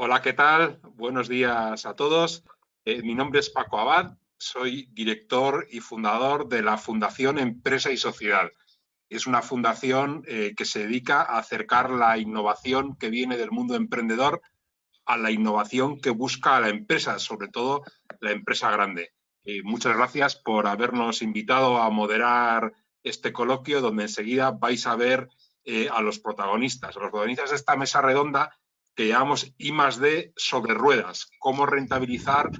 Hola, ¿qué tal? Buenos días a todos. Mi nombre es Paco Abad, soy director y fundador de la Fundación Empresa y Sociedad. Es una fundación que se dedica a acercar la innovación que viene del mundo emprendedor a la innovación que busca la empresa, sobre todo la empresa grande. Muchas gracias por habernos invitado a moderar este coloquio, donde enseguida vais a ver a los protagonistas de esta mesa redonda que llamamos I+D sobre ruedas, cómo rentabilizar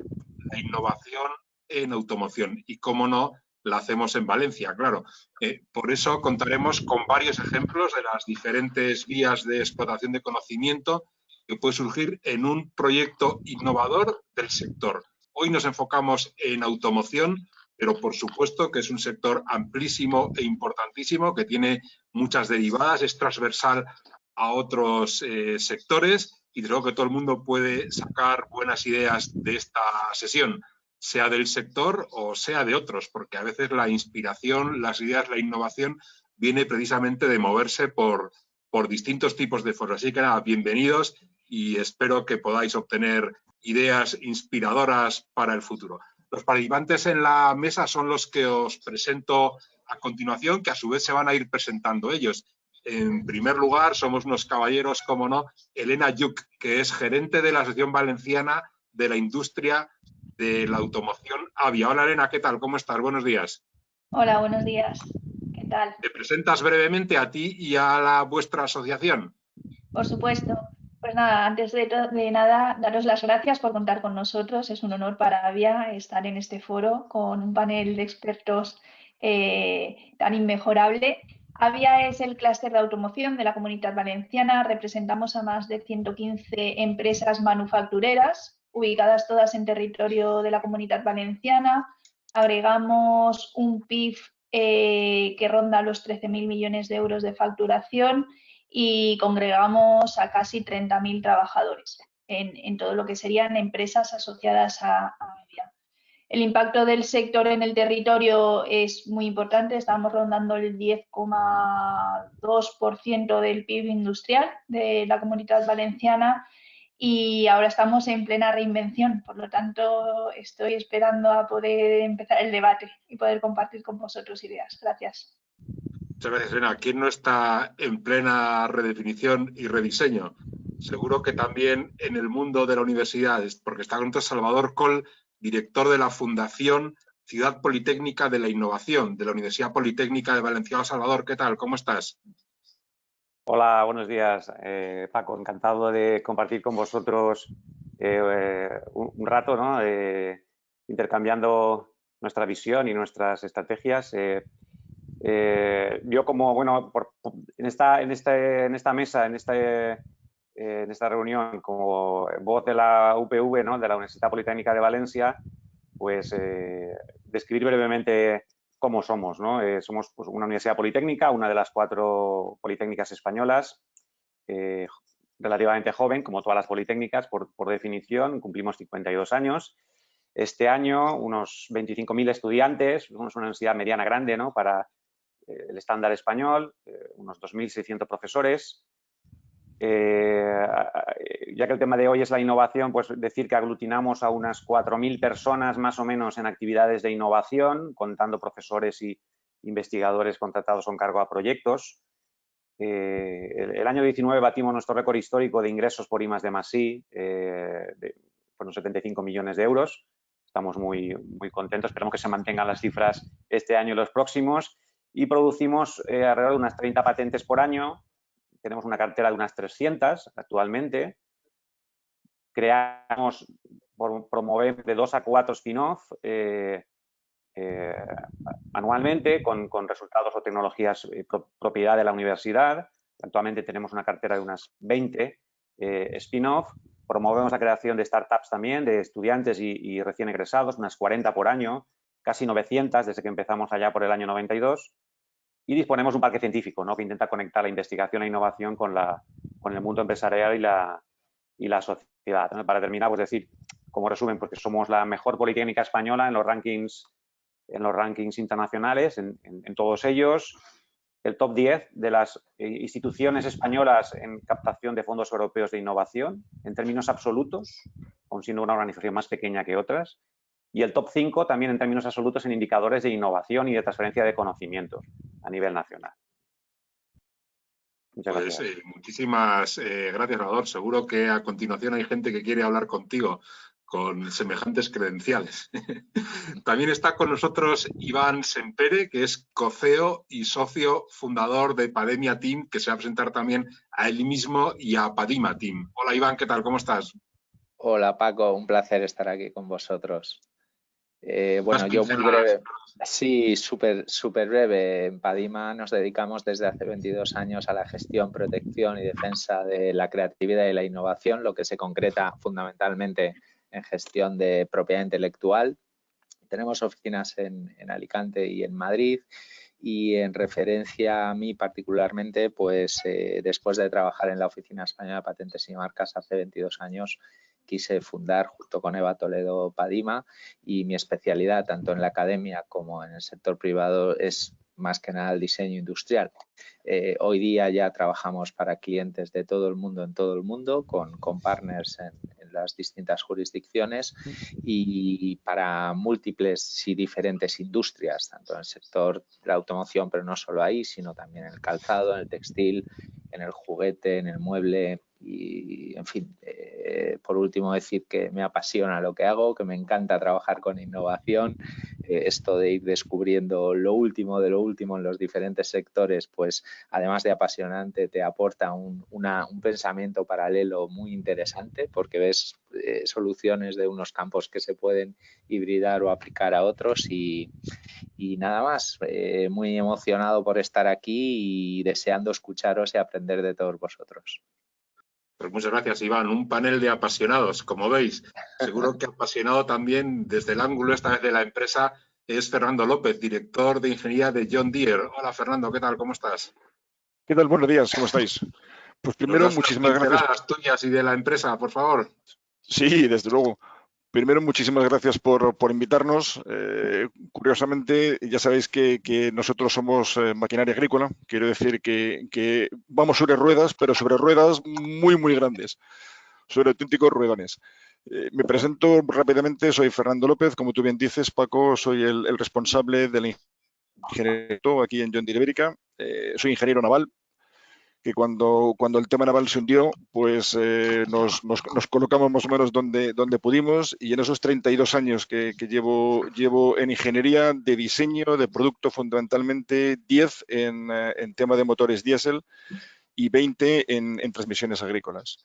la innovación en automoción y cómo no la hacemos en Valencia, claro. Por eso contaremos con varios ejemplos de las diferentes vías de explotación de conocimiento que puede surgir en un proyecto innovador del sector. Hoy nos enfocamos en automoción, pero por supuesto que es un sector amplísimo e importantísimo que tiene muchas derivadas, es transversal a otros sectores y creo que todo el mundo puede sacar buenas ideas de esta sesión, sea del sector o sea de otros, porque a veces la inspiración, las ideas, la innovación viene precisamente de moverse por distintos tipos de foros. Así que nada, bienvenidos y espero que podáis obtener ideas inspiradoras para el futuro. Los participantes en la mesa son los que os presento a continuación, que a su vez se van a ir presentando ellos. En primer lugar, somos unos caballeros, como no, Elena Yuc, que es gerente de la Asociación Valenciana de la Industria de la Automoción Avia. Hola Elena, ¿qué tal? ¿Cómo estás? Buenos días. Hola, buenos días. ¿Qué tal? ¿Te presentas brevemente a ti y a vuestra asociación? Por supuesto. Pues nada, antes de nada, daros las gracias por contar con nosotros. Es un honor para Avia estar en este foro con un panel de expertos tan inmejorable. Avia es el clúster de automoción de la Comunidad Valenciana. Representamos a más de 115 empresas manufactureras, ubicadas todas en territorio de la Comunidad Valenciana. Agregamos un PIB que ronda los 13.000 millones de euros de facturación y congregamos a casi 30.000 trabajadores en todo lo que serían empresas asociadas a Avia. El impacto del sector en el territorio es muy importante, estamos rondando el 10,2% del PIB industrial de la Comunidad Valenciana y ahora estamos en plena reinvención, por lo tanto estoy esperando a poder empezar el debate y poder compartir con vosotros ideas. Gracias. Muchas gracias, Elena. ¿Quién no está en plena redefinición y rediseño? Seguro que también en el mundo de la universidad, porque está con nosotros Salvador Coll, director de la Fundación Ciudad Politécnica de la Innovación, de la Universidad Politécnica de Valencia. Salvador, ¿qué tal? ¿Cómo estás? Hola, buenos días, Paco. Encantado de compartir con vosotros un rato, ¿no? Intercambiando nuestra visión y nuestras estrategias. Yo como, bueno, en esta mesa, en esta reunión, como voz de la UPV, ¿no? De la Universidad Politécnica de Valencia, pues describir brevemente cómo somos, ¿no? Somos pues, una universidad politécnica, una de las 4 politécnicas españolas, relativamente joven, como todas las politécnicas, por definición, cumplimos 52 años. Este año, unos 25.000 estudiantes, somos una universidad mediana grande, ¿no? Para el estándar español, unos 2.600 profesores. Ya que el tema de hoy es la innovación, pues decir que aglutinamos a unas 4.000 personas más o menos en actividades de innovación, contando profesores y investigadores contratados con cargo a proyectos. El año 19 batimos nuestro récord histórico de ingresos por I+D+I, por unos 75 millones de euros. Estamos muy contentos, esperamos que se mantengan las cifras este año y los próximos. Y producimos alrededor de unas 30 patentes por año. Tenemos una cartera de unas 300 actualmente. Promovemos de 2 a 4 spin-off anualmente con resultados o tecnologías propiedad de la universidad. Actualmente tenemos una cartera de unas 20 spin-off. Promovemos la creación de startups también, de estudiantes y recién egresados, unas 40 por año, casi 900 desde que empezamos allá por el año 92. Y disponemos de un parque científico, ¿no? Que intenta conectar la investigación e innovación con el mundo empresarial y la sociedad, ¿no? Para terminar, pues decir, como resumen, porque somos la mejor politécnica española en los rankings internacionales, en todos ellos. el top 10 de las instituciones españolas en captación de fondos europeos de innovación, en términos absolutos, aun siendo una organización más pequeña que otras, y el top 5 también en términos absolutos en indicadores de innovación y de transferencia de conocimientos a nivel nacional. Muchas gracias. Muchísimas gracias, Salvador. Seguro que a continuación hay gente que quiere hablar contigo con semejantes credenciales. También está con nosotros Iván Sempere, que es co-CEO y socio fundador de Pademia Team, que se va a presentar también a él mismo y a Padima Team. Hola, Iván, ¿qué tal? ¿Cómo estás? Hola, Paco, un placer estar aquí con vosotros. Bueno, Unas yo muy pinceladas. breve, sí, súper breve. En Padima nos dedicamos desde hace 22 años a la gestión, protección y defensa de la creatividad y la innovación, lo que se concreta fundamentalmente en gestión de propiedad intelectual. Tenemos oficinas en Alicante y en Madrid. Y en referencia a mí particularmente, pues después de trabajar en la Oficina Española de Patentes y Marcas hace 22 años, quise fundar junto con Eva Toledo Padima, y mi especialidad tanto en la academia como en el sector privado es más que nada el diseño industrial. Hoy día ya trabajamos para clientes de todo el mundo, en todo el mundo, con partners en las distintas jurisdicciones y para múltiples y diferentes industrias, tanto en el sector de la automoción, pero no solo ahí, sino también en el calzado, en el textil, en el juguete, en el mueble y, en fin, por último decir que me apasiona lo que hago, que me encanta trabajar con innovación. Esto de ir descubriendo lo último de lo último en los diferentes sectores, pues además de apasionante, te aporta un pensamiento paralelo muy interesante, porque ves soluciones de unos campos que se pueden hibridar o aplicar a otros y nada más. Muy emocionado por estar aquí y deseando escucharos y aprender de todos vosotros. Pues muchas gracias, Iván. Un panel de apasionados, como veis. Seguro que apasionado también desde el ángulo esta vez de la empresa es Fernando López, director de ingeniería de John Deere. Hola, Fernando, ¿qué tal? ¿Cómo estás? ¿Qué tal? Buenos días, ¿cómo estáis? Pues primero, Nos das muchísimas unas gracias. pinceladas tuyas y de la empresa, por favor. Sí, desde luego. Primero, muchísimas gracias por invitarnos. Curiosamente, ya sabéis que nosotros somos maquinaria agrícola. Quiero decir que vamos sobre ruedas, pero sobre ruedas muy grandes, sobre auténticos ruedones. Me presento rápidamente, soy Fernando López. Como tú bien dices, Paco, soy el responsable de la ingeniería aquí en John Deere Ibérica. Soy ingeniero naval, que cuando el tema naval se hundió, pues nos colocamos más o menos donde pudimos, y en esos 32 años que llevo en ingeniería de diseño de producto, fundamentalmente 10 en tema de motores diésel y 20 en transmisiones agrícolas.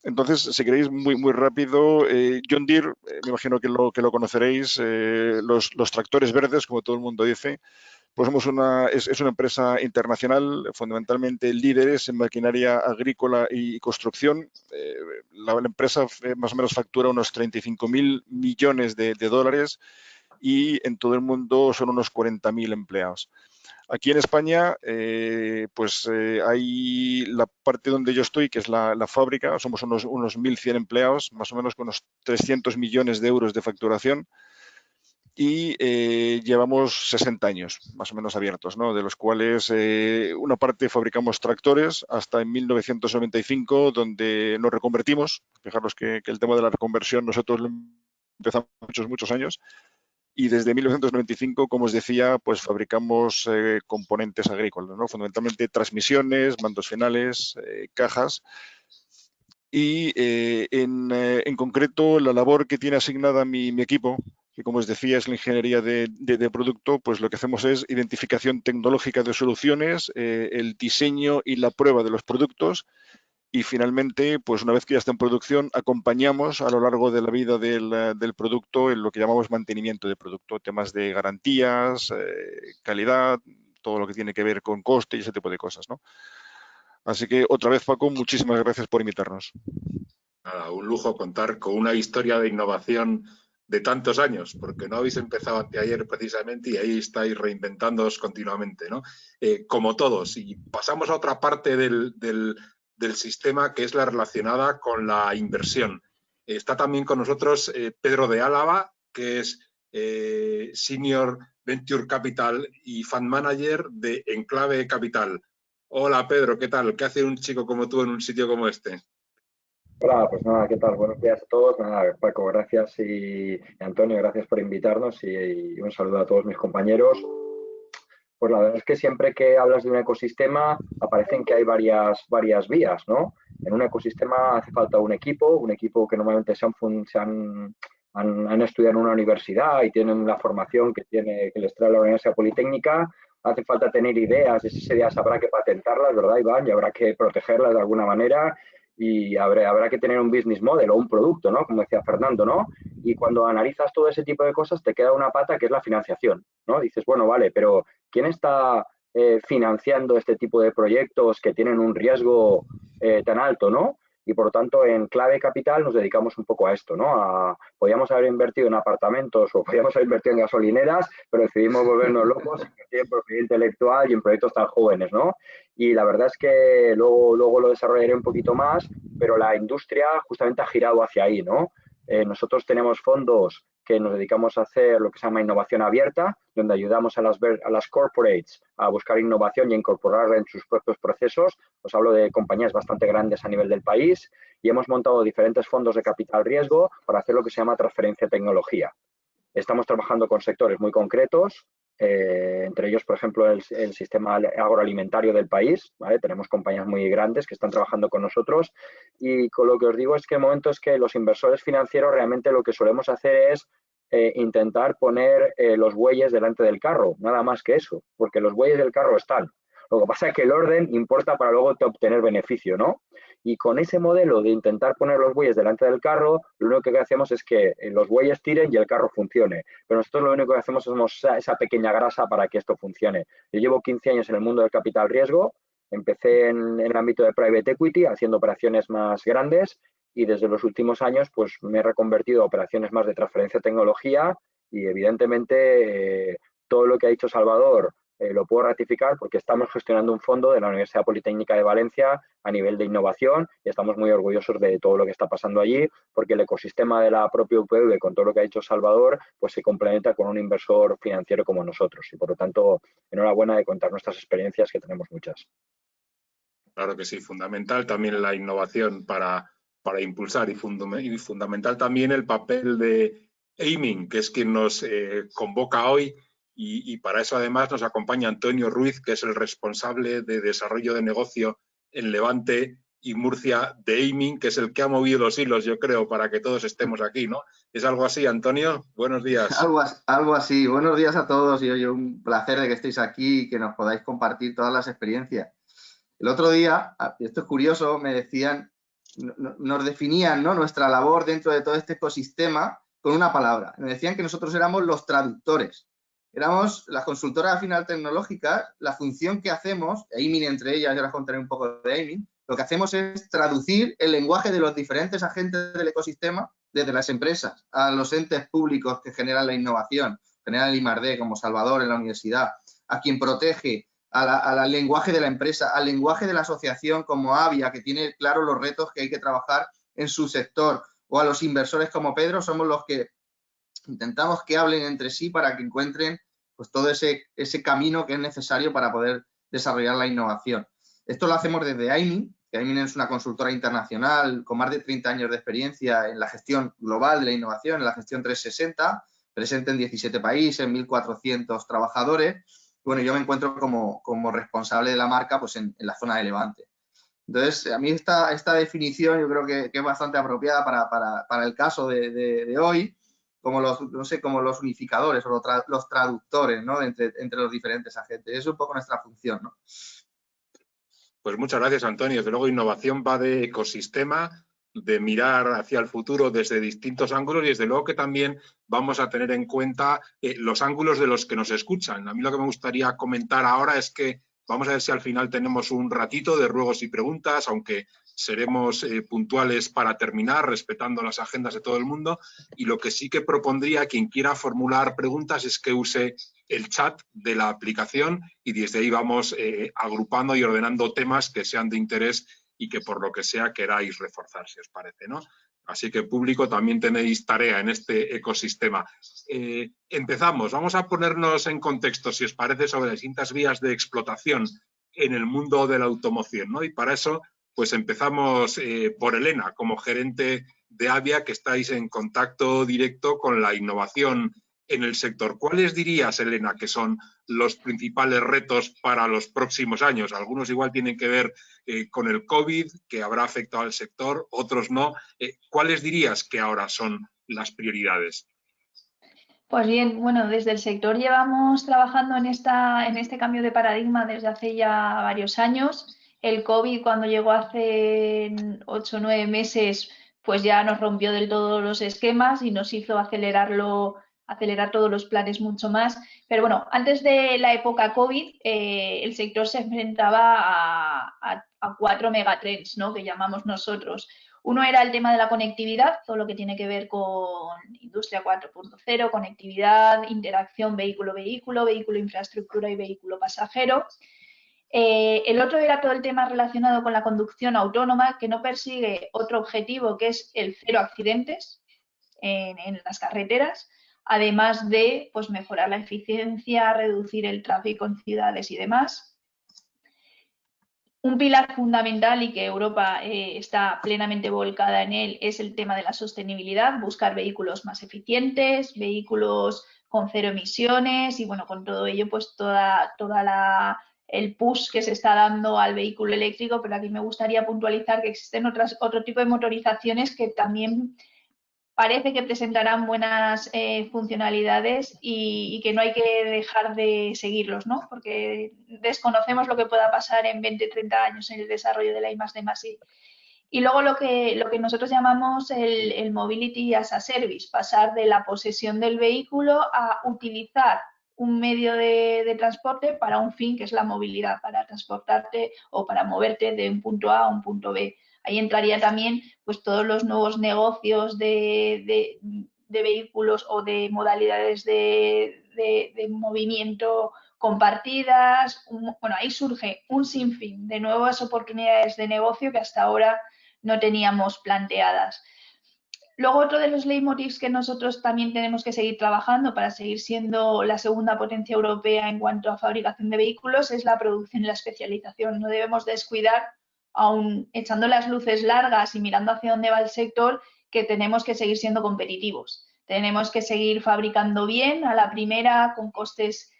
Entonces, si queréis, muy rápido, John Deere, me imagino que lo conoceréis, los tractores verdes, como todo el mundo dice. Pues somos es una empresa internacional, fundamentalmente líderes en maquinaria agrícola y construcción. La empresa más o menos factura unos 35.000 millones de dólares y en todo el mundo son unos 40.000 empleados. Aquí en España, hay la parte donde yo estoy, que es la fábrica. Somos unos 1.100 empleados, más o menos con unos 300 millones de euros de facturación. Y llevamos 60 años más o menos abiertos, ¿no? De los cuales una parte fabricamos tractores hasta en 1995, donde nos reconvertimos. Fijaros que el tema de la reconversión nosotros lo empezamos muchos años, y desde 1995, como os decía, pues fabricamos componentes agrícolas, ¿no? Fundamentalmente transmisiones, mandos finales, cajas. Y en concreto, la labor que tiene asignada mi equipo, que como os decía es la ingeniería de producto, pues lo que hacemos es identificación tecnológica de soluciones, el diseño y la prueba de los productos, y finalmente, pues una vez que ya está en producción, acompañamos a lo largo de la vida del producto en lo que llamamos mantenimiento de producto, temas de garantías, calidad, todo lo que tiene que ver con coste y ese tipo de cosas, ¿no? Así que otra vez, Paco, muchísimas gracias por invitarnos. Nada, un lujo contar con una historia de innovación de tantos años, porque no habéis empezado anteayer precisamente y ahí estáis reinventándoos continuamente, ¿no? Como todos. Y pasamos a otra parte del sistema, que es la relacionada con la inversión. Está también con nosotros Pedro de Álava, que es Senior Venture Capital y Fund Manager de Enclave Capital. Hola Pedro, ¿qué tal? ¿Qué hace un chico como tú en un sitio como este? Hola, pues nada, ¿qué tal? Buenos días a todos. Nada, Paco, gracias y Antonio, gracias por invitarnos y un saludo a todos mis compañeros. Pues la verdad es que siempre que hablas de un ecosistema aparecen que hay varias vías, ¿no? En un ecosistema hace falta un equipo que normalmente han estudiado en una universidad y tienen la formación que les trae la Universidad Politécnica. Hace falta tener ideas, esas ideas habrá que patentarlas, ¿verdad, Iván? Y habrá que protegerlas de alguna manera y habrá que tener un business model o un producto, ¿no? Como decía Fernando, ¿no? Y cuando analizas todo ese tipo de cosas te queda una pata que es la financiación, ¿no? Dices, bueno, vale, pero ¿quién está financiando este tipo de proyectos que tienen un riesgo tan alto, ¿no? Y por lo tanto, en Clave Capital nos dedicamos un poco a esto, ¿no? Podíamos haber invertido en apartamentos o podíamos haber invertido en gasolineras, pero decidimos volvernos locos en propiedad intelectual y en proyectos tan jóvenes, ¿no? Y la verdad es que luego lo desarrollaré un poquito más, pero la industria justamente ha girado hacia ahí, ¿no? Nosotros tenemos fondos que nos dedicamos a hacer lo que se llama innovación abierta, donde ayudamos a las corporates a buscar innovación y a incorporarla en sus propios procesos. Os hablo de compañías bastante grandes a nivel del país y hemos montado diferentes fondos de capital riesgo para hacer lo que se llama transferencia de tecnología. Estamos trabajando con sectores muy concretos, entre ellos, por ejemplo, el sistema agroalimentario del país, ¿vale? Tenemos compañías muy grandes que están trabajando con nosotros y con lo que os digo es que el momento es que los inversores financieros realmente lo que solemos hacer es intentar poner los bueyes delante del carro, nada más que eso, porque los bueyes del carro están. Lo que pasa es que el orden importa para luego obtener beneficio, ¿no? Y con ese modelo de intentar poner los bueyes delante del carro, lo único que hacemos es que los bueyes tiren y el carro funcione. Pero nosotros lo único que hacemos es esa pequeña grasa para que esto funcione. Yo llevo 15 años en el mundo del capital riesgo, empecé en el ámbito de private equity haciendo operaciones más grandes y desde los últimos años pues me he reconvertido a operaciones más de transferencia de tecnología y evidentemente todo lo que ha dicho Salvador lo puedo ratificar porque estamos gestionando un fondo de la Universidad Politécnica de Valencia a nivel de innovación y estamos muy orgullosos de todo lo que está pasando allí porque el ecosistema de la propia UPV, con todo lo que ha dicho Salvador, pues se complementa con un inversor financiero como nosotros y por lo tanto, enhorabuena de contar nuestras experiencias, que tenemos muchas. Claro que sí, fundamental también la innovación para impulsar y fundamental también el papel de Aiming, que es quien nos convoca hoy y para eso además nos acompaña Antonio Ruiz, que es el responsable de desarrollo de negocio en Levante y Murcia de Aiming, que es el que ha movido los hilos, yo creo, para que todos estemos aquí, ¿no? ¿Es algo así, Antonio? Buenos días. Algo así. Buenos días a todos y hoy un placer de que estéis aquí y que nos podáis compartir todas las experiencias. El otro día, y esto es curioso, me decían, nos definían, ¿no?, nuestra labor dentro de todo este ecosistema con una palabra. Me decían que nosotros éramos los traductores. Éramos las consultoras al final tecnológicas, la función que hacemos, Aiming entre ellas, yo les contaré un poco de Aiming, lo que hacemos es traducir el lenguaje de los diferentes agentes del ecosistema, desde las empresas a los entes públicos que generan la innovación, generan el I+D, como Salvador en la universidad, a quien protege, al lenguaje de la empresa, al lenguaje de la asociación como Avia, que tiene claro los retos que hay que trabajar en su sector, o a los inversores como Pedro, somos los que intentamos que hablen entre sí para que encuentren pues todo ese camino que es necesario para poder desarrollar la innovación. Esto lo hacemos desde Aiming, que Aiming es una consultora internacional con más de 30 años de experiencia en la gestión global de la innovación, en la gestión 360, presente en 17 países, 1.400 trabajadores. Bueno, yo me encuentro como responsable de la marca pues en la zona de Levante. Entonces, a mí esta definición yo creo que es bastante apropiada para el caso de hoy, como los unificadores o los traductores, ¿no?, entre los diferentes agentes. Es un poco nuestra función, ¿no? Pues muchas gracias, Antonio. Desde luego, innovación va de ecosistema, de mirar hacia el futuro desde distintos ángulos y desde luego que también vamos a tener en cuenta los ángulos de los que nos escuchan. A mí lo que me gustaría comentar ahora es que vamos a ver si al final tenemos un ratito de ruegos y preguntas, aunque seremos puntuales para terminar, respetando las agendas de todo el mundo. Y lo que sí que propondría a quien quiera formular preguntas es que use el chat de la aplicación y desde ahí vamos agrupando y ordenando temas que sean de interés y que por lo que sea queráis reforzar, si os parece, ¿no? Así que, público, también tenéis tarea en este ecosistema. Empezamos. Vamos a ponernos en contexto, si os parece, sobre las distintas vías de explotación en el mundo de la automoción, ¿no? Y para eso, pues empezamos por Elena, como gerente de Avia, que estáis en contacto directo con la innovación en el sector. ¿Cuáles dirías, Elena, que son los principales retos para los próximos años? Algunos igual tienen que ver con el COVID, que habrá afectado al sector, otros no. ¿Cuáles dirías que ahora son las prioridades? Pues bien, bueno, desde el sector llevamos trabajando en este cambio de paradigma desde hace ya varios años. El COVID, cuando llegó hace 8 o 9 meses, pues ya nos rompió del todo los esquemas y nos hizo acelerar todos los planes mucho más. Pero bueno, antes de la época COVID, el sector se enfrentaba a 4 megatrends, ¿no?, que llamamos nosotros. Uno era el tema de la conectividad, todo lo que tiene que ver con Industria 4.0, conectividad, interacción vehículo-vehículo, vehículo-infraestructura y vehículo-pasajero. El otro era todo el tema relacionado con la conducción autónoma, que no persigue otro objetivo, que es el 0 accidentes en las carreteras, además de, pues, mejorar la eficiencia, reducir el tráfico en ciudades y demás. Un pilar fundamental y que Europa está plenamente volcada en él es el tema de la sostenibilidad, buscar vehículos más eficientes, vehículos con 0 emisiones y, bueno, con todo ello, pues el push que se está dando al vehículo eléctrico, pero aquí me gustaría puntualizar que existen otro tipo de motorizaciones que también parece que presentarán buenas funcionalidades y que no hay que dejar de seguirlos, ¿no? Porque desconocemos lo que pueda pasar en 20, 30 años en el desarrollo de la I+D+I. Y luego lo que nosotros llamamos el Mobility as a Service, pasar de la posesión del vehículo a utilizar un medio de transporte para un fin, que es la movilidad, para transportarte o para moverte de un punto A a un punto B. Ahí entraría también, pues, todos los nuevos negocios de vehículos o de modalidades de movimiento compartidas. Bueno, ahí surge un sinfín de nuevas oportunidades de negocio que hasta ahora no teníamos planteadas. Luego, otro de los leitmotivs que nosotros también tenemos que seguir trabajando para seguir siendo la segunda potencia europea en cuanto a fabricación de vehículos es la producción y la especialización. No debemos descuidar, aún echando las luces largas y mirando hacia dónde va el sector, que tenemos que seguir siendo competitivos. Tenemos que seguir fabricando bien a la primera, con costes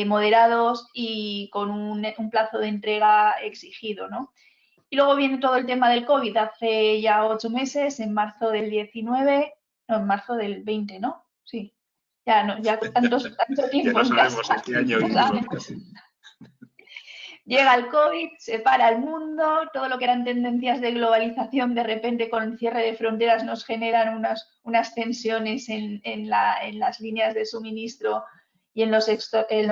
moderados y con un plazo de entrega exigido, ¿no? Y luego viene todo el tema del COVID. Hace ya 8 meses, en marzo del 19, no, en marzo del 20, ¿no? Sí. Ya no, ya tanto tiempo. Ya no sabemos en qué año vivimos casi. Llega el COVID, se para el mundo, todo lo que eran tendencias de globalización, de repente con el cierre de fronteras nos generan unas tensiones en las líneas de suministro y en los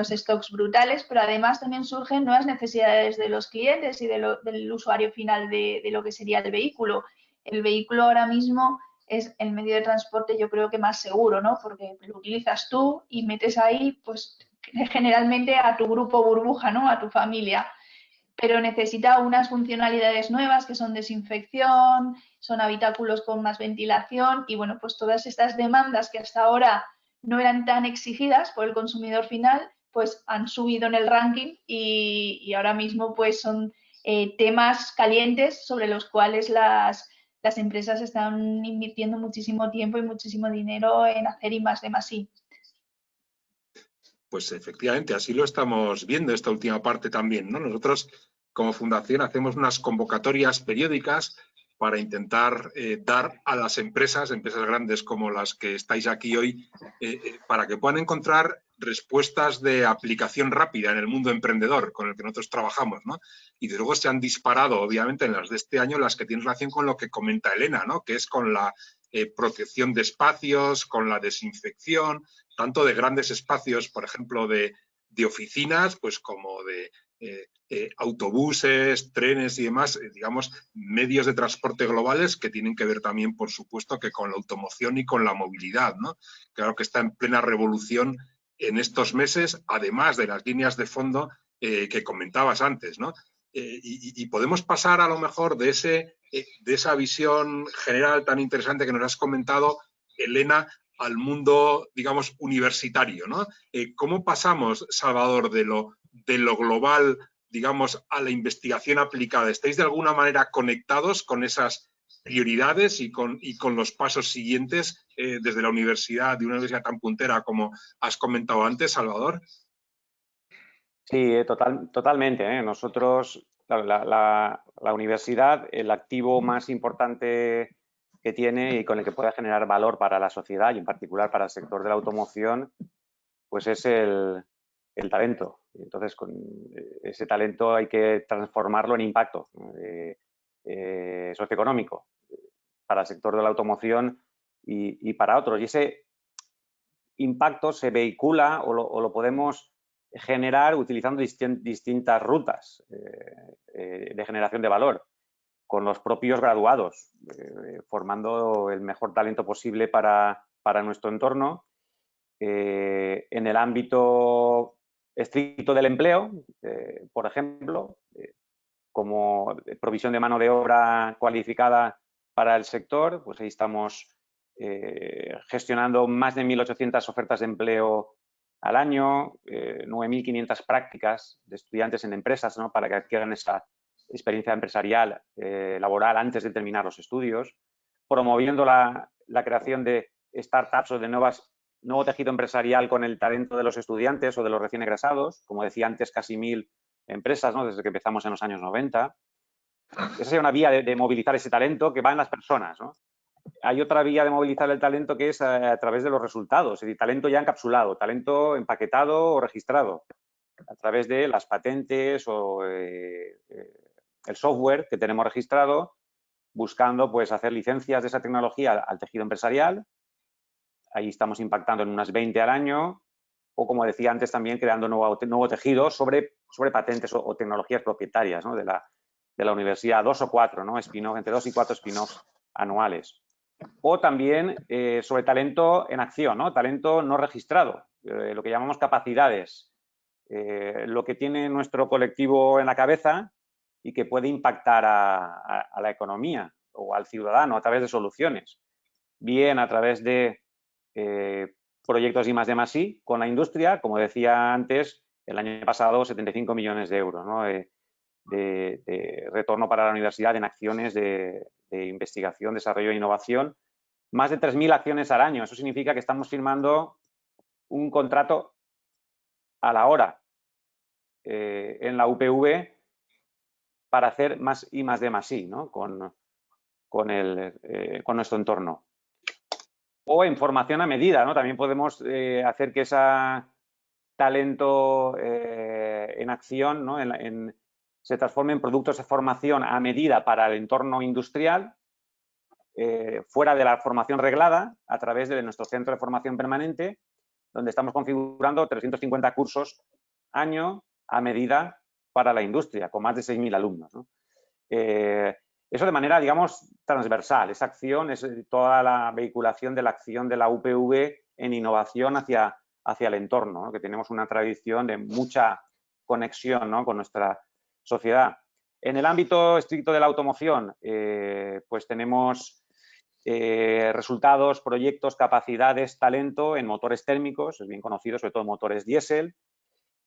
stocks brutales, pero además también surgen nuevas necesidades de los clientes y del usuario final de lo que sería el vehículo. El vehículo ahora mismo es el medio de transporte, yo creo que más seguro, ¿no? Porque lo utilizas tú y metes ahí, pues, generalmente a tu grupo burbuja, ¿no?, a tu familia, pero necesita unas funcionalidades nuevas que son desinfección, son habitáculos con más ventilación y, bueno, pues todas estas demandas que hasta ahora no eran tan exigidas por el consumidor final, pues han subido en el ranking y ahora mismo, pues, son temas calientes sobre los cuales las empresas están invirtiendo muchísimo tiempo y muchísimo dinero en hacer I+D+I. Pues efectivamente, así lo estamos viendo esta última parte también, ¿no? Nosotros, como fundación, hacemos unas convocatorias periódicas para intentar dar a las empresas grandes como las que estáis aquí hoy, para que puedan encontrar respuestas de aplicación rápida en el mundo emprendedor con el que nosotros trabajamos, ¿no? Y de luego se han disparado, obviamente, en las de este año, las que tienen relación con lo que comenta Elena, ¿no?, que es con la protección de espacios, con la desinfección, tanto de grandes espacios, por ejemplo, de oficinas, pues como de autobuses, trenes y demás, digamos, medios de transporte globales que tienen que ver también, por supuesto, que con la automoción y con la movilidad, ¿no? Claro que está en plena revolución en estos meses, además de las líneas de fondo que comentabas antes, ¿no? Y podemos pasar a lo mejor de ese de esa visión general tan interesante que nos has comentado, Elena, al mundo, digamos, universitario, ¿no? ¿Cómo pasamos, Salvador, de lo global, digamos, a la investigación aplicada? ¿Estáis de alguna manera conectados con esas prioridades y con los pasos siguientes desde la universidad, de una universidad tan puntera como has comentado antes, Salvador? Sí, totalmente. Nosotros, la universidad, el activo más importante que tiene y con el que pueda generar valor para la sociedad y en particular para el sector de la automoción, pues es el talento. Entonces, con ese talento hay que transformarlo en impacto socioeconómico para el sector de la automoción y para otros. Y ese impacto se vehicula o lo podemos generar utilizando distintas rutas de generación de valor con los propios graduados, formando el mejor talento posible para nuestro entorno. En el ámbito estricto del empleo, por ejemplo, como provisión de mano de obra cualificada para el sector, pues ahí estamos gestionando más de 1.800 ofertas de empleo al año, 9.500 prácticas de estudiantes en empresas, ¿no?, para que adquieran esa experiencia empresarial, laboral, antes de terminar los estudios, promoviendo la creación de startups o de nuevo tejido empresarial con el talento de los estudiantes o de los recién egresados, como decía antes, casi 1.000 empresas, ¿no?, desde que empezamos en los años 90. Esa sería una vía de movilizar ese talento que va en las personas, ¿no? Hay otra vía de movilizar el talento que es a través de los resultados, es decir, talento ya encapsulado, talento empaquetado o registrado, a través de las patentes o el software que tenemos registrado, buscando pues hacer licencias de esa tecnología al tejido empresarial. Ahí estamos impactando en unas 20 al año, o como decía antes también creando nuevo tejido sobre patentes o tecnologías propietarias, ¿no?, de la universidad, 2 o 4, ¿no?, spin-off, entre 2 y 4 spin-offs anuales. O también sobre talento en acción, ¿no?, talento no registrado, lo que llamamos capacidades, lo que tiene nuestro colectivo en la cabeza y que puede impactar a la economía o al ciudadano a través de soluciones, bien a través de proyectos I+D+I con la industria, como decía antes, el año pasado 75 millones de euros, ¿no?, de retorno para la universidad en acciones de investigación, desarrollo e innovación, más de 3.000 acciones al año. Eso significa que estamos firmando un contrato a la hora en la UPV para hacer más I+D+I, ¿no?, con nuestro entorno. O en formación a medida, ¿no? También podemos hacer que ese talento en acción, ¿no?, se transforme en productos de formación a medida para el entorno industrial, fuera de la formación reglada, a través de nuestro centro de formación permanente, donde estamos configurando 350 cursos año a medida para la industria, con más de 6.000 alumnos, ¿no? Eso de manera, digamos, transversal. Esa acción es toda la vehiculación de la acción de la UPV en innovación hacia el entorno, ¿no?, que tenemos una tradición de mucha conexión, ¿no?, con nuestra sociedad. En el ámbito estricto de la automoción, pues tenemos resultados, proyectos, capacidades, talento en motores térmicos, es bien conocido, sobre todo motores diésel,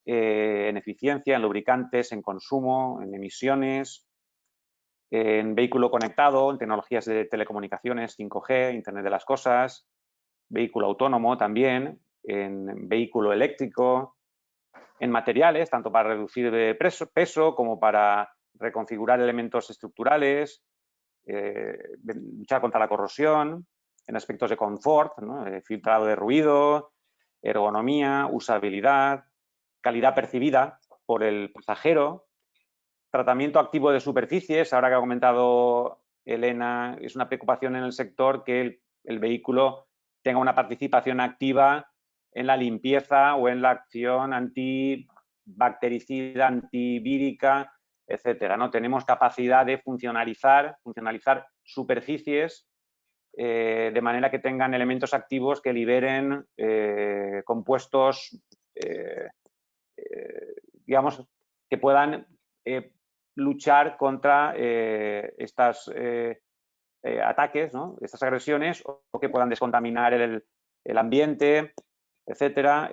en eficiencia, en lubricantes, en consumo, en emisiones, en vehículo conectado, en tecnologías de telecomunicaciones, 5G, Internet de las Cosas, vehículo autónomo también, en vehículo eléctrico, en materiales, tanto para reducir peso como para reconfigurar elementos estructurales, luchar contra la corrosión, en aspectos de confort, ¿no?, filtrado de ruido, ergonomía, usabilidad, calidad percibida por el pasajero, tratamiento activo de superficies. Ahora que ha comentado Elena, es una preocupación en el sector que el vehículo tenga una participación activa en la limpieza o en la acción antibactericida, antivírica, etcétera, ¿no? Tenemos capacidad de funcionalizar superficies de manera que tengan elementos activos que liberen compuestos, digamos, que puedan luchar contra estos ataques, ¿no? Estas agresiones, o que puedan descontaminar el ambiente, etcétera.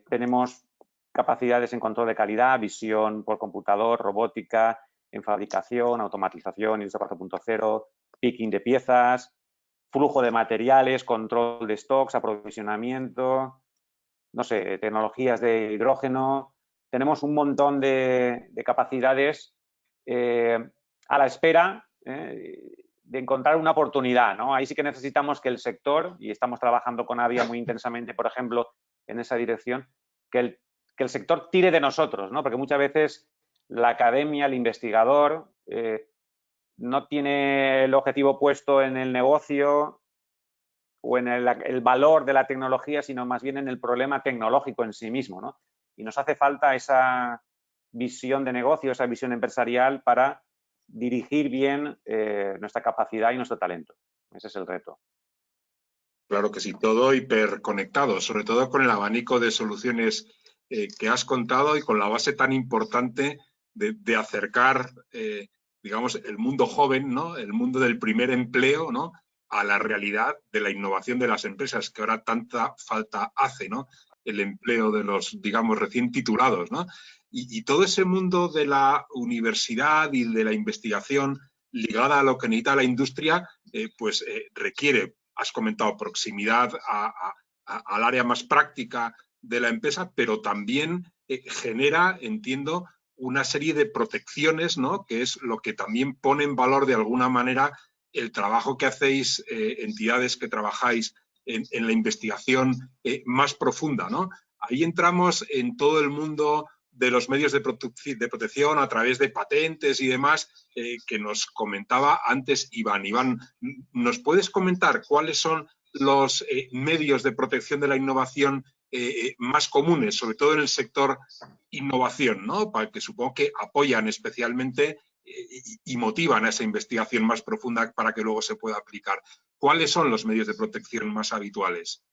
Tenemos capacidades en control de calidad, visión por computador, robótica, en fabricación, automatización, Industria 4.0, picking de piezas, flujo de materiales, control de stocks, aprovisionamiento, no sé, tecnologías de hidrógeno. Tenemos un montón de capacidades a la espera de encontrar una oportunidad, ¿no? Ahí sí que necesitamos que el sector, y estamos trabajando con Avia muy intensamente, por ejemplo, en esa dirección, que el sector tire de nosotros, ¿no? Porque muchas veces la academia, el investigador, no tiene el objetivo puesto en el negocio o en el valor de la tecnología, sino más bien en el problema tecnológico en sí mismo, ¿no? Y nos hace falta esa visión de negocio, esa visión empresarial para dirigir bien nuestra capacidad y nuestro talento. Ese es el reto. Claro que sí, todo hiperconectado, sobre todo con el abanico de soluciones que has contado y con la base tan importante de acercar, digamos, el mundo joven, ¿no? El mundo del primer empleo, ¿no? A la realidad de la innovación de las empresas, que ahora tanta falta hace, ¿no? El empleo de los, digamos, recién titulados, ¿no? Y todo ese mundo de la universidad y de la investigación ligada a lo que necesita la industria, requiere, has comentado, proximidad al área más práctica de la empresa, pero también genera, entiendo, una serie de protecciones, ¿no? Que es lo que también pone en valor de alguna manera el trabajo que hacéis, entidades que trabajáis en la investigación más profunda, ¿no? Ahí entramos en todo el mundo de los medios de protección a través de patentes y demás que nos comentaba antes Iván. Iván, ¿nos puedes comentar cuáles son los medios de protección de la innovación más comunes, sobre todo en el sector innovación, ¿no? Para que supongo que apoyan especialmente y motivan a esa investigación más profunda para que luego se pueda aplicar? ¿Cuáles son los medios de protección más habituales?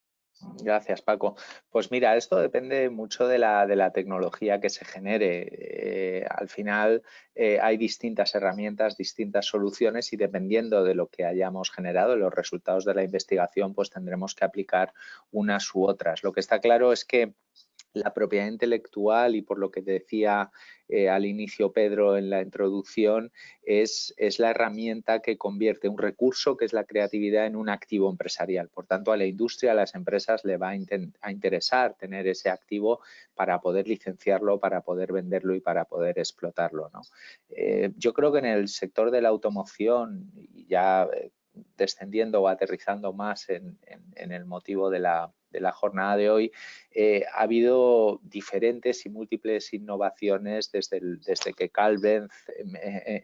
Gracias, Paco. Pues mira, esto depende mucho de la tecnología que se genere. Al final hay distintas herramientas, distintas soluciones y dependiendo de lo que hayamos generado, de los resultados de la investigación, pues tendremos que aplicar unas u otras. Lo que está claro es que la propiedad intelectual, y por lo que te decía al inicio Pedro en la introducción, es la herramienta que convierte un recurso, que es la creatividad, en un activo empresarial. Por tanto, a la industria, a las empresas le va a interesar tener ese activo para poder licenciarlo, para poder venderlo y para poder explotarlo, ¿no? Yo creo que en el sector de la automoción, y ya descendiendo o aterrizando más en el motivo de la jornada de hoy, ha habido diferentes y múltiples innovaciones desde que Carl Benz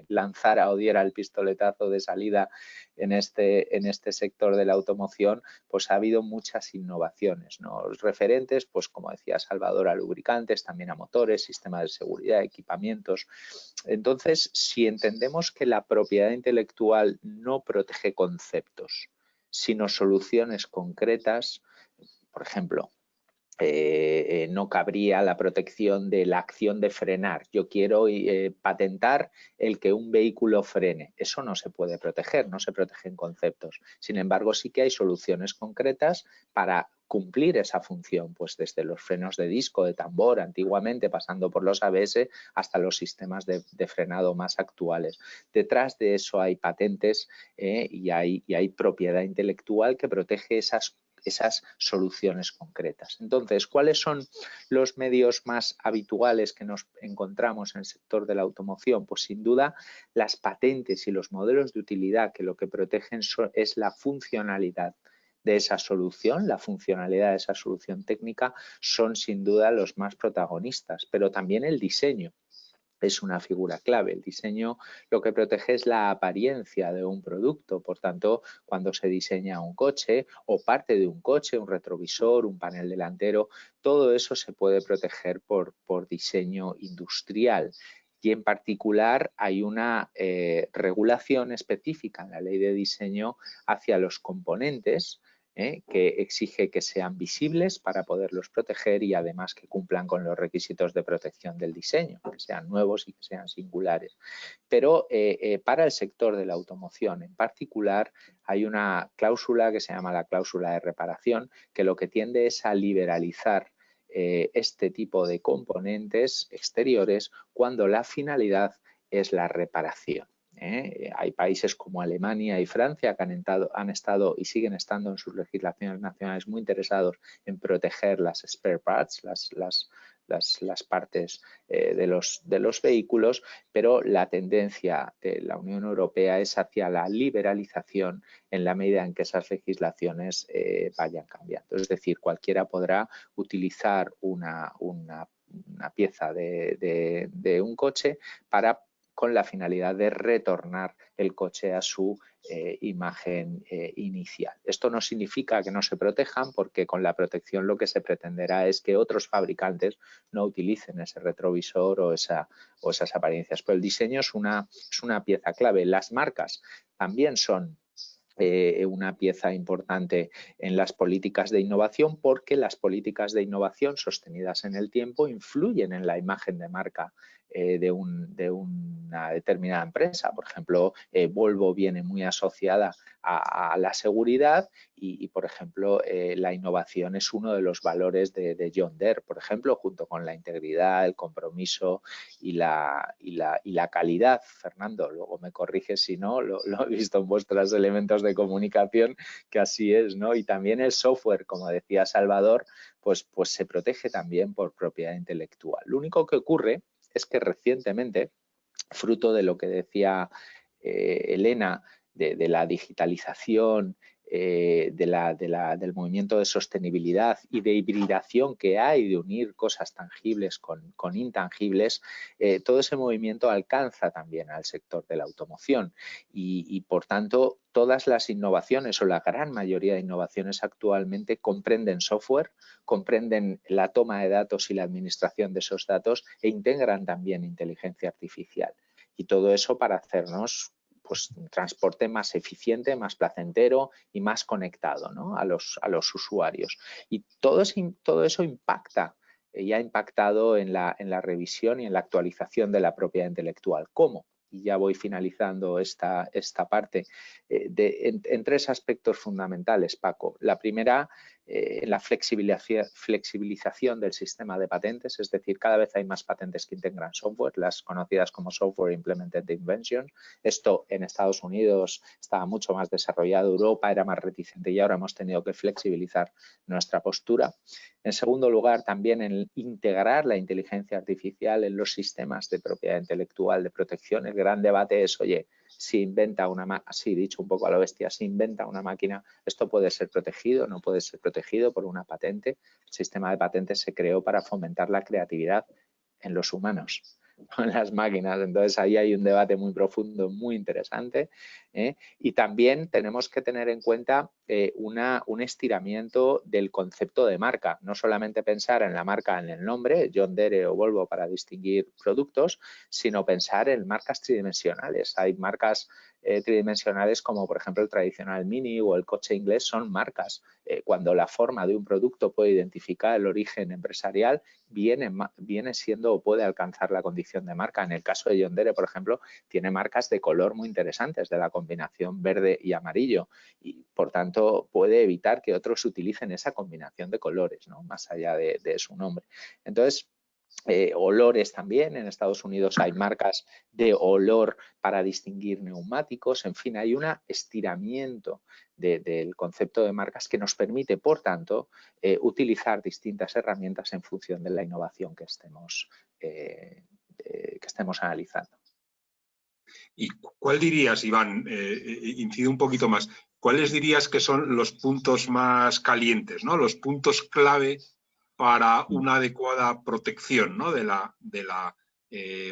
lanzara o diera el pistoletazo de salida en este sector de la automoción. Pues ha habido muchas innovaciones, ¿no? Los referentes, pues como decía Salvador, a lubricantes, también a motores, sistemas de seguridad, equipamientos. Entonces, si entendemos que la propiedad intelectual no protege conceptos, sino soluciones concretas, por ejemplo, no cabría la protección de la acción de frenar. Yo quiero patentar el que un vehículo frene. Eso no se puede proteger, no se protegen conceptos. Sin embargo, sí que hay soluciones concretas para cumplir esa función, pues desde los frenos de disco, de tambor, antiguamente, pasando por los ABS, hasta los sistemas de frenado más actuales. Detrás de eso hay patentes y hay propiedad intelectual que protege esas soluciones concretas. Entonces, ¿cuáles son los medios más habituales que nos encontramos en el sector de la automoción? Pues sin duda las patentes y los modelos de utilidad, que lo que protegen es la funcionalidad de esa solución, la funcionalidad de esa solución técnica, son sin duda los más protagonistas, pero también el diseño es una figura clave. El diseño lo que protege es la apariencia de un producto. Por tanto, cuando se diseña un coche o parte de un coche, un retrovisor, un panel delantero, todo eso se puede proteger por diseño industrial. Y en particular hay una regulación específica en la ley de diseño hacia los componentes que exige que sean visibles para poderlos proteger y además que cumplan con los requisitos de protección del diseño, que sean nuevos y que sean singulares. Pero para el sector de la automoción en particular hay una cláusula que se llama la cláusula de reparación, que lo que tiende es a liberalizar este tipo de componentes exteriores cuando la finalidad es la reparación. Hay países como Alemania y Francia que han estado y siguen estando en sus legislaciones nacionales muy interesados en proteger las spare parts, las partes de los vehículos, pero la tendencia de la Unión Europea es hacia la liberalización en la medida en que esas legislaciones vayan cambiando. Es decir, cualquiera podrá utilizar una pieza de un coche con la finalidad de retornar el coche a su imagen inicial. Esto no significa que no se protejan, porque con la protección lo que se pretenderá es que otros fabricantes no utilicen ese retrovisor o esas apariencias. Pero el diseño es una pieza clave. Las marcas también son una pieza importante en las políticas de innovación, porque las políticas de innovación sostenidas en el tiempo influyen en la imagen de marca de una determinada empresa. Por ejemplo, Volvo viene muy asociada a la seguridad y, por ejemplo, la innovación es uno de los valores de John Deere, por ejemplo, junto con la integridad, el compromiso y la calidad. Fernando, luego me corriges si no, lo he visto en vuestros elementos de comunicación que así es, ¿no? Y también el software, como decía Salvador, pues se protege también por propiedad intelectual. Lo único que ocurre es que recientemente, fruto de lo que decía Elena, de la digitalización, del movimiento de sostenibilidad y de hibridación que hay de unir cosas tangibles con intangibles, todo ese movimiento alcanza también al sector de la automoción y por tanto todas las innovaciones o la gran mayoría de innovaciones actualmente comprenden software, comprenden la toma de datos y la administración de esos datos e integran también inteligencia artificial. Y todo eso para hacernos pues transporte más eficiente, más placentero y más conectado, ¿no? a los usuarios. Y todo eso impacta y ha impactado en la revisión y en la actualización de la propiedad intelectual. ¿Cómo? Y ya voy finalizando esta parte, en tres aspectos fundamentales, Paco. La primera, la flexibilización del sistema de patentes, es decir, cada vez hay más patentes que integran software, las conocidas como Software Implemented Invention. Esto en Estados Unidos estaba mucho más desarrollado, Europa era más reticente y ahora hemos tenido que flexibilizar nuestra postura. En segundo lugar, también en integrar la inteligencia artificial en los sistemas de propiedad intelectual, de protección. El gran debate es, oye, si inventa así dicho un poco a lo bestia, si inventa una máquina, ¿esto puede ser protegido? ¿No puede ser protegido por una patente? El sistema de patentes se creó para fomentar la creatividad en los humanos, no en las máquinas. Entonces ahí hay un debate muy profundo, muy interesante. Y también tenemos que tener en cuenta un estiramiento del concepto de marca. No solamente pensar en la marca en el nombre, John Deere o Volvo para distinguir productos, sino pensar en marcas tridimensionales. Hay marcas tridimensionales como por ejemplo el tradicional Mini o el coche inglés, son marcas. Cuando la forma de un producto puede identificar el origen empresarial, viene siendo o puede alcanzar la condición de marca. En el caso de John Deere, por ejemplo, tiene marcas de color muy interesantes, de la combinación verde y amarillo, y por tanto puede evitar que otros utilicen esa combinación de colores, ¿no? Más allá de su nombre. Entonces, olores también. En Estados Unidos hay marcas de olor para distinguir neumáticos. En fin, hay un estiramiento del concepto de marcas que nos permite, por tanto, utilizar distintas herramientas en función de la innovación que estemos analizando. ¿Y cuál dirías, Iván, incide un poquito más, cuáles dirías que son los puntos más calientes, ¿no? Los puntos clave para una adecuada protección, ¿no? de la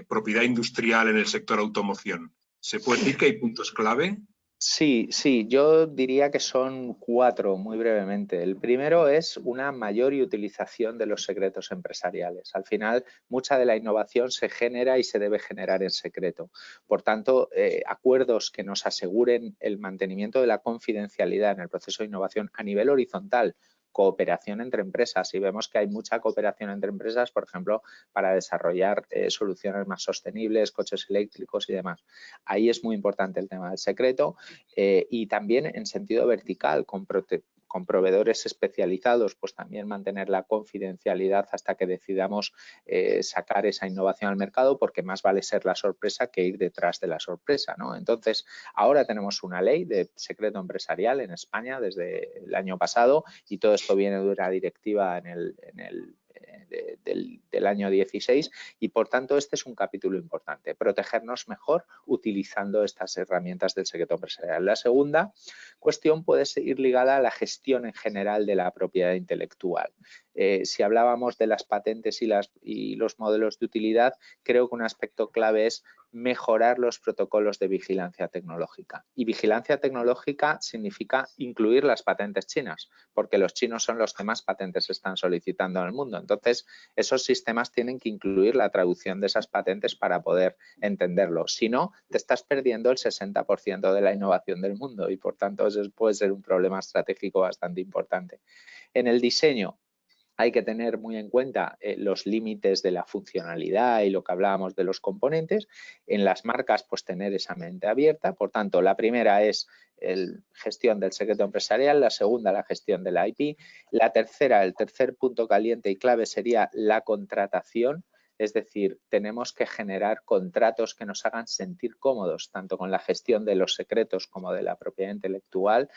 propiedad industrial en el sector automoción? ¿Se puede decir que hay puntos clave? Sí, yo diría que son 4, muy brevemente. El primero es una mayor utilización de los secretos empresariales. Al final, mucha de la innovación se genera y se debe generar en secreto. Por tanto, acuerdos que nos aseguren el mantenimiento de la confidencialidad en el proceso de innovación a nivel horizontal, cooperación entre empresas, y vemos que hay mucha cooperación entre empresas, por ejemplo, para desarrollar soluciones más sostenibles, coches eléctricos y demás. Ahí es muy importante el tema del secreto. Y también en sentido vertical, con proveedores especializados, pues también mantener la confidencialidad hasta que decidamos sacar esa innovación al mercado, porque más vale ser la sorpresa que ir detrás de la sorpresa, ¿no? Entonces, ahora tenemos una ley de secreto empresarial en España desde el año pasado, y todo esto viene de una directiva del año 16, y por tanto este es un capítulo importante, protegernos mejor utilizando estas herramientas del secreto empresarial. La segunda cuestión puede ir ligada a la gestión en general de la propiedad intelectual. Si hablábamos de las patentes y los modelos de utilidad, creo que un aspecto clave es mejorar los protocolos de vigilancia tecnológica. Y vigilancia tecnológica significa incluir las patentes chinas, porque los chinos son los que más patentes están solicitando en el mundo. Entonces, esos sistemas tienen que incluir la traducción de esas patentes para poder entenderlo. Si no, te estás perdiendo el 60% de la innovación del mundo, y por tanto eso puede ser un problema estratégico bastante importante. En el diseño, hay que tener muy en cuenta los límites de la funcionalidad y lo que hablábamos de los componentes. En las marcas, pues tener esa mente abierta. Por tanto, la primera es gestión del secreto empresarial, la segunda, la gestión de la IP. La tercera, el tercer punto caliente y clave sería la contratación. Es decir, tenemos que generar contratos que nos hagan sentir cómodos, tanto con la gestión de los secretos como de la propiedad intelectual.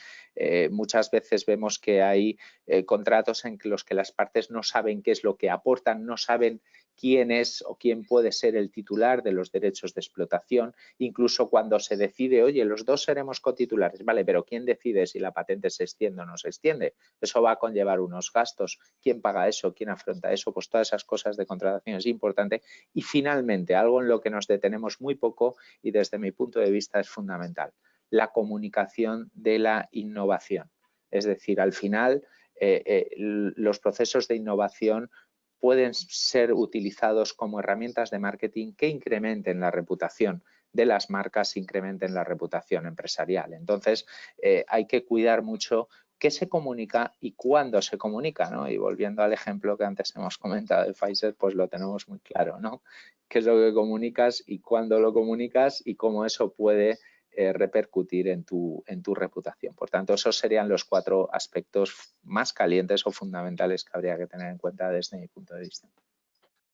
Muchas veces vemos que hay contratos en los que las partes no saben qué es lo que aportan, no saben quién es o quién puede ser el titular de los derechos de explotación. Incluso cuando se decide, oye, los dos seremos cotitulares, vale, pero ¿quién decide si la patente se extiende o no se extiende? Eso va a conllevar unos gastos. ¿Quién paga eso? ¿Quién afronta eso? Pues todas esas cosas de contratación es importante. Y finalmente, algo en lo que nos detenemos muy poco y desde mi punto de vista es fundamental, la comunicación de la innovación. Es decir, al final, los procesos de innovación pueden ser utilizados como herramientas de marketing que incrementen la reputación de las marcas, incrementen la reputación empresarial. Entonces, hay que cuidar mucho qué se comunica y cuándo se comunica, ¿no? Y volviendo al ejemplo que antes hemos comentado de Pfizer, pues lo tenemos muy claro, ¿no? ¿Qué es lo que comunicas y cuándo lo comunicas y cómo eso puede repercutir en tu reputación? Por tanto, esos serían los 4 aspectos más calientes o fundamentales que habría que tener en cuenta desde mi punto de vista.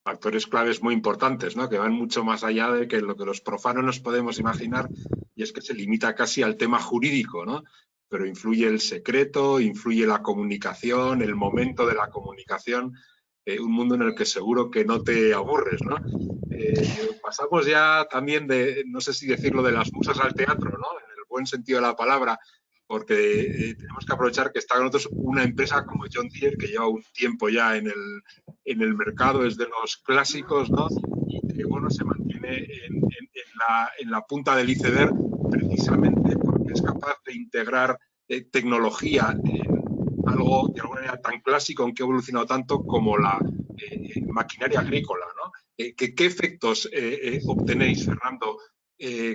Factores claves muy importantes, ¿no? Que van mucho más allá de que lo que los profanos nos podemos imaginar, y es que se limita casi al tema jurídico, ¿no? Pero influye el secreto, influye la comunicación, el momento de la comunicación, un mundo en el que seguro que no te aburres, ¿no? Pasamos ya también de, no sé si decirlo, de las musas al teatro, ¿no? En el buen sentido de la palabra, porque tenemos que aprovechar que está con nosotros una empresa como John Deere, que lleva un tiempo ya en el mercado, es de los clásicos, ¿no? Y que, bueno, se mantiene en la punta del iceberg precisamente porque es capaz de integrar tecnología en algo de alguna manera tan clásico, aunque ha evolucionado tanto como la maquinaria agrícola, ¿no? ¿Qué efectos obtenéis, Fernando,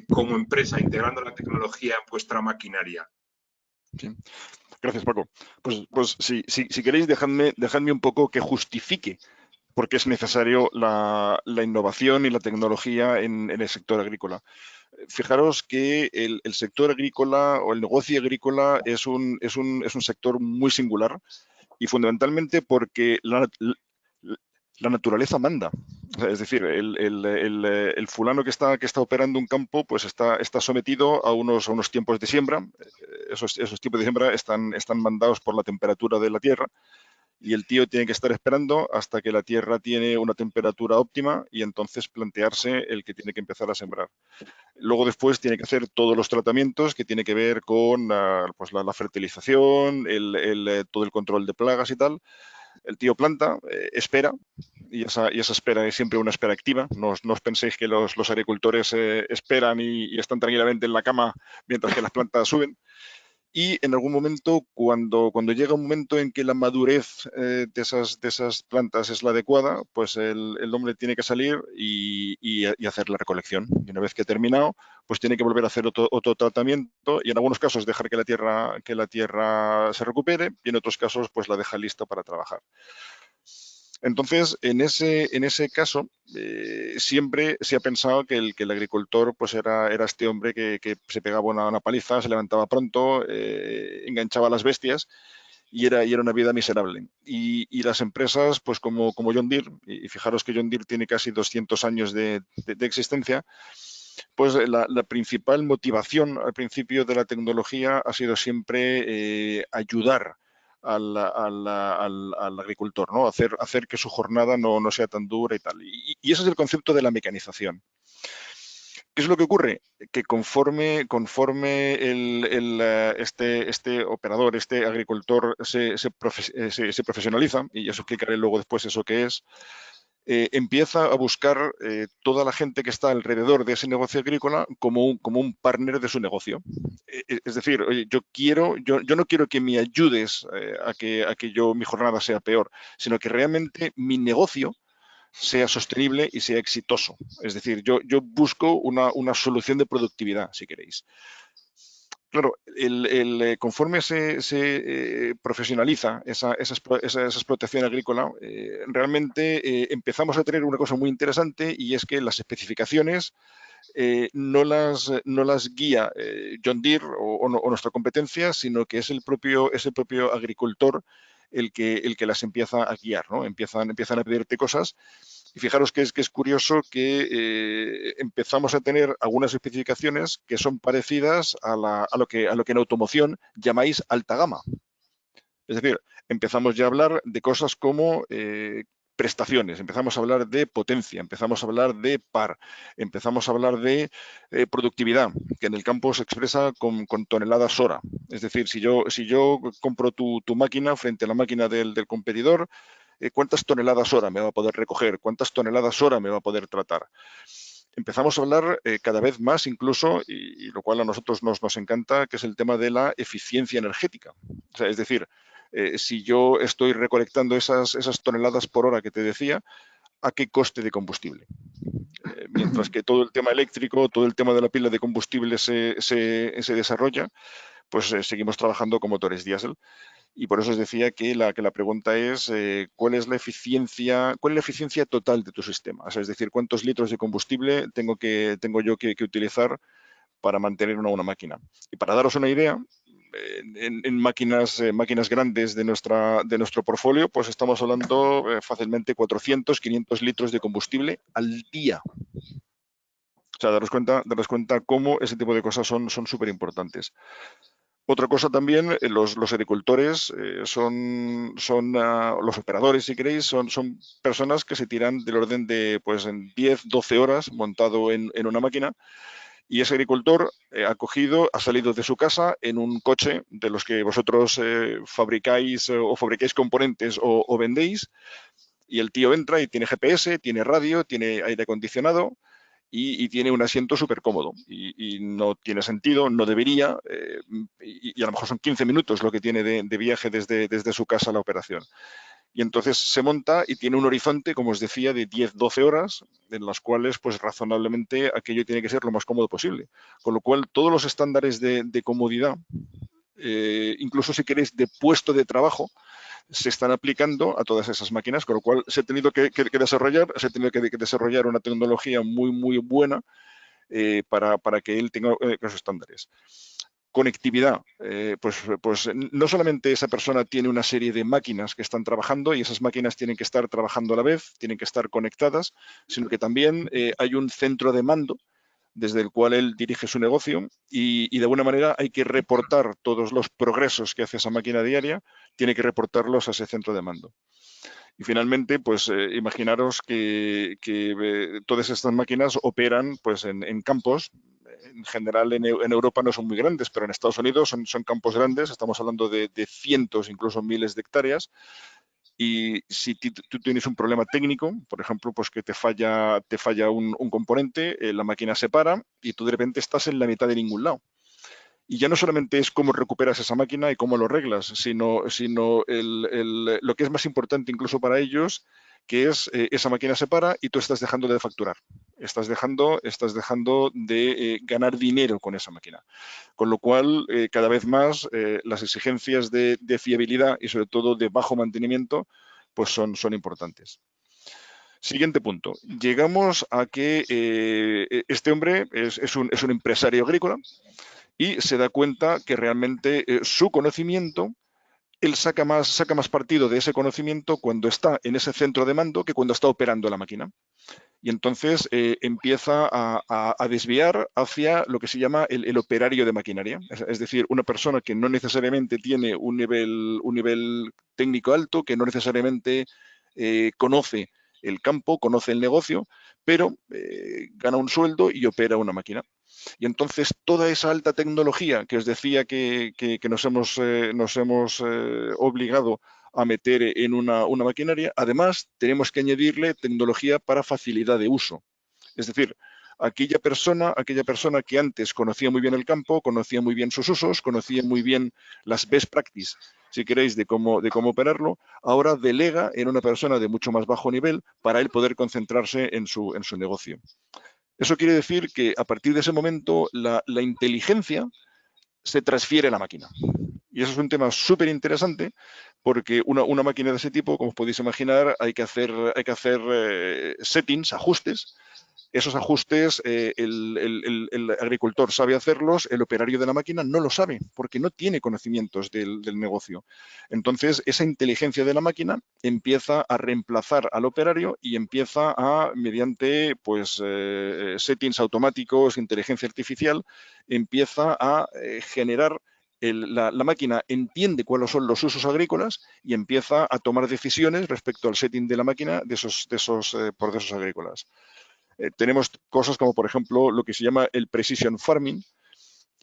como empresa integrando la tecnología en vuestra maquinaria? Sí. Gracias, Paco. Pues si queréis, dejadme un poco que justifique por qué es necesario la innovación y la tecnología en el sector agrícola. Fijaros que el sector agrícola o el negocio agrícola es un sector muy singular y fundamentalmente porque la naturaleza manda. Es decir, el fulano que está operando un campo pues está sometido a unos tiempos de siembra. Esos tiempos de siembra están mandados por la temperatura de la tierra y el tío tiene que estar esperando hasta que la tierra tiene una temperatura óptima y entonces plantearse el que tiene que empezar a sembrar. Luego después tiene que hacer todos los tratamientos que tiene que ver con pues la fertilización, todo el control de plagas y tal. El tío planta, espera, y esa espera es siempre una espera activa. No os penséis que los agricultores esperan y están tranquilamente en la cama mientras que las plantas suben. Y en algún momento, cuando llega un momento en que la madurez de esas plantas es la adecuada, pues el hombre tiene que salir y hacer la recolección. Y una vez que ha terminado, pues tiene que volver a hacer otro tratamiento y en algunos casos dejar que la tierra se recupere y en otros casos pues la deja lista para trabajar. Entonces, en ese caso, siempre se ha pensado que el agricultor pues era este hombre que se pegaba una paliza, se levantaba pronto, enganchaba a las bestias y era una vida miserable. Y las empresas, pues como John Deere, y fijaros que John Deere tiene casi 200 años de existencia, pues la principal motivación al principio de la tecnología ha sido siempre ayudar al agricultor, ¿no? Hacer que su jornada no sea tan dura y tal. Y ese es el concepto de la mecanización. ¿Qué es lo que ocurre? Que conforme este operador, este agricultor se profesionaliza, y ya os explicaré luego después eso que es, empieza a buscar toda la gente que está alrededor de ese negocio agrícola como un partner de su negocio. Es decir, oye, yo no quiero que me ayudes a que mi jornada sea peor, sino que realmente mi negocio sea sostenible y sea exitoso. Es decir, yo busco una solución de productividad, si queréis. Claro, conforme se profesionaliza esa explotación agrícola, realmente empezamos a tener una cosa muy interesante y es que las especificaciones no las guía John Deere o nuestra competencia, sino que es el propio agricultor el que las empieza a guiar, ¿no? Empiezan a pedirte cosas. Y fijaros que es curioso que empezamos a tener algunas especificaciones que son parecidas a lo que en automoción llamáis alta gama. Es decir, empezamos ya a hablar de cosas como prestaciones, empezamos a hablar de potencia, empezamos a hablar de par, empezamos a hablar de productividad, que en el campo se expresa con toneladas hora. Es decir, si yo compro tu máquina frente a la máquina del competidor, ¿cuántas toneladas hora me va a poder recoger? ¿Cuántas toneladas hora me va a poder tratar? Empezamos a hablar cada vez más incluso, y lo cual a nosotros nos encanta, que es el tema de la eficiencia energética. O sea, es decir, si yo estoy recolectando esas toneladas por hora que te decía, ¿a qué coste de combustible? Mientras que todo el tema eléctrico, todo el tema de la pila de combustible se desarrolla, pues seguimos trabajando con motores diésel. Y por eso os decía que la pregunta es ¿cuál es la eficiencia total de tu sistema? O sea, es decir, ¿cuántos litros de combustible tengo yo que utilizar para mantener una máquina? Y para daros una idea, en máquinas grandes de nuestro portfolio, pues estamos hablando fácilmente 400, 500 litros de combustible al día. O sea, daros cuenta cómo ese tipo de cosas son súper importantes. Otra cosa también, los agricultores son los operadores, si queréis, son personas que se tiran del orden de pues en 10, 12 horas montado en una máquina, y ese agricultor ha salido de su casa en un coche de los que vosotros fabricáis componentes o vendéis, y el tío entra y tiene GPS, tiene radio, tiene aire acondicionado, y tiene un asiento súper cómodo y no tiene sentido, no debería, y a lo mejor son 15 minutos lo que tiene de viaje desde su casa a la operación. Y entonces se monta y tiene un horizonte, como os decía, de 10, 12 horas, en las cuales, pues razonablemente, aquello tiene que ser lo más cómodo posible. Con lo cual, todos los estándares de comodidad, incluso si queréis de puesto de trabajo, se están aplicando a todas esas máquinas, con lo cual se ha tenido que desarrollar una tecnología muy, muy buena para que él tenga esos estándares. Conectividad, pues no solamente esa persona tiene una serie de máquinas que están trabajando y esas máquinas tienen que estar trabajando a la vez, tienen que estar conectadas, sino que también hay un centro de mando desde el cual él dirige su negocio y de alguna manera hay que reportar todos los progresos que hace esa máquina diaria, tiene que reportarlos a ese centro de mando. Y finalmente, pues imaginaros que todas estas máquinas operan pues, en campos. En general en Europa no son muy grandes, pero en Estados Unidos son campos grandes, estamos hablando de cientos, incluso miles de hectáreas. y si tú tienes un problema técnico, por ejemplo, pues que te falla un componente, la máquina se para y tú de repente estás en la mitad de ningún lado. Y ya no solamente es cómo recuperas esa máquina y cómo lo arreglas, sino lo que es más importante incluso para ellos, que es esa máquina se para y tú estás dejando de facturar. Estás dejando de ganar dinero con esa máquina. Con lo cual, cada vez más, las exigencias de fiabilidad y sobre todo de bajo mantenimiento, pues son importantes. Siguiente punto. Llegamos a que este hombre es un empresario agrícola y se da cuenta que realmente su conocimiento, él saca más partido de ese conocimiento cuando está en ese centro de mando que cuando está operando la máquina. Y entonces empieza a desviar hacia lo que se llama el operario de maquinaria. Es decir, una persona que no necesariamente tiene un nivel técnico alto, que no necesariamente conoce el campo, conoce el negocio, pero gana un sueldo y opera una máquina. Y entonces toda esa alta tecnología que os decía que nos hemos obligado a meter en una maquinaria, además tenemos que añadirle tecnología para facilidad de uso. Es decir, aquella persona que antes conocía muy bien el campo, conocía muy bien sus usos, conocía muy bien las best practices, si queréis, de cómo operarlo, ahora delega en una persona de mucho más bajo nivel para él poder concentrarse en su negocio. Eso quiere decir que a partir de ese momento la inteligencia se transfiere a la máquina. Y eso es un tema súper interesante porque una máquina de ese tipo, como os podéis imaginar, hay que hacer settings, ajustes. Esos ajustes el agricultor sabe hacerlos, el operario de la máquina no lo sabe porque no tiene conocimientos del negocio. Entonces, esa inteligencia de la máquina empieza a reemplazar al operario y empieza a, mediante pues, settings automáticos, inteligencia artificial, empieza a generar la máquina entiende cuáles son los usos agrícolas y empieza a tomar decisiones respecto al setting de la máquina de esos procesos agrícolas. Tenemos cosas como, por ejemplo, lo que se llama el precision farming,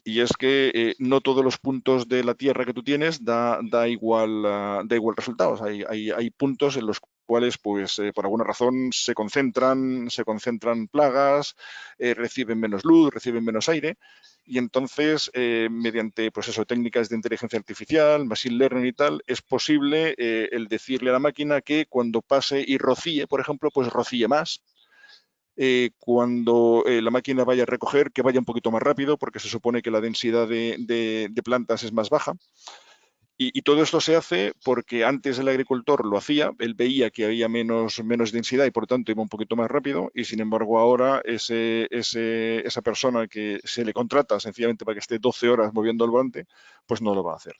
y es que no todos los puntos de la tierra que tú tienes da igual resultados. Hay puntos en los cuales, pues, por alguna razón se concentran plagas, reciben menos luz, reciben menos aire, y entonces, mediante, pues eso, técnicas de inteligencia artificial, machine learning y tal, es posible el decirle a la máquina que cuando pase y rocíe, por ejemplo, pues rocíe más. Cuando la máquina vaya a recoger, que vaya un poquito más rápido, porque se supone que la densidad de plantas es más baja. Y todo esto se hace porque antes el agricultor lo hacía, él veía que había menos densidad y por tanto iba un poquito más rápido, y sin embargo ahora esa persona que se le contrata sencillamente para que esté 12 horas moviendo el volante, pues no lo va a hacer.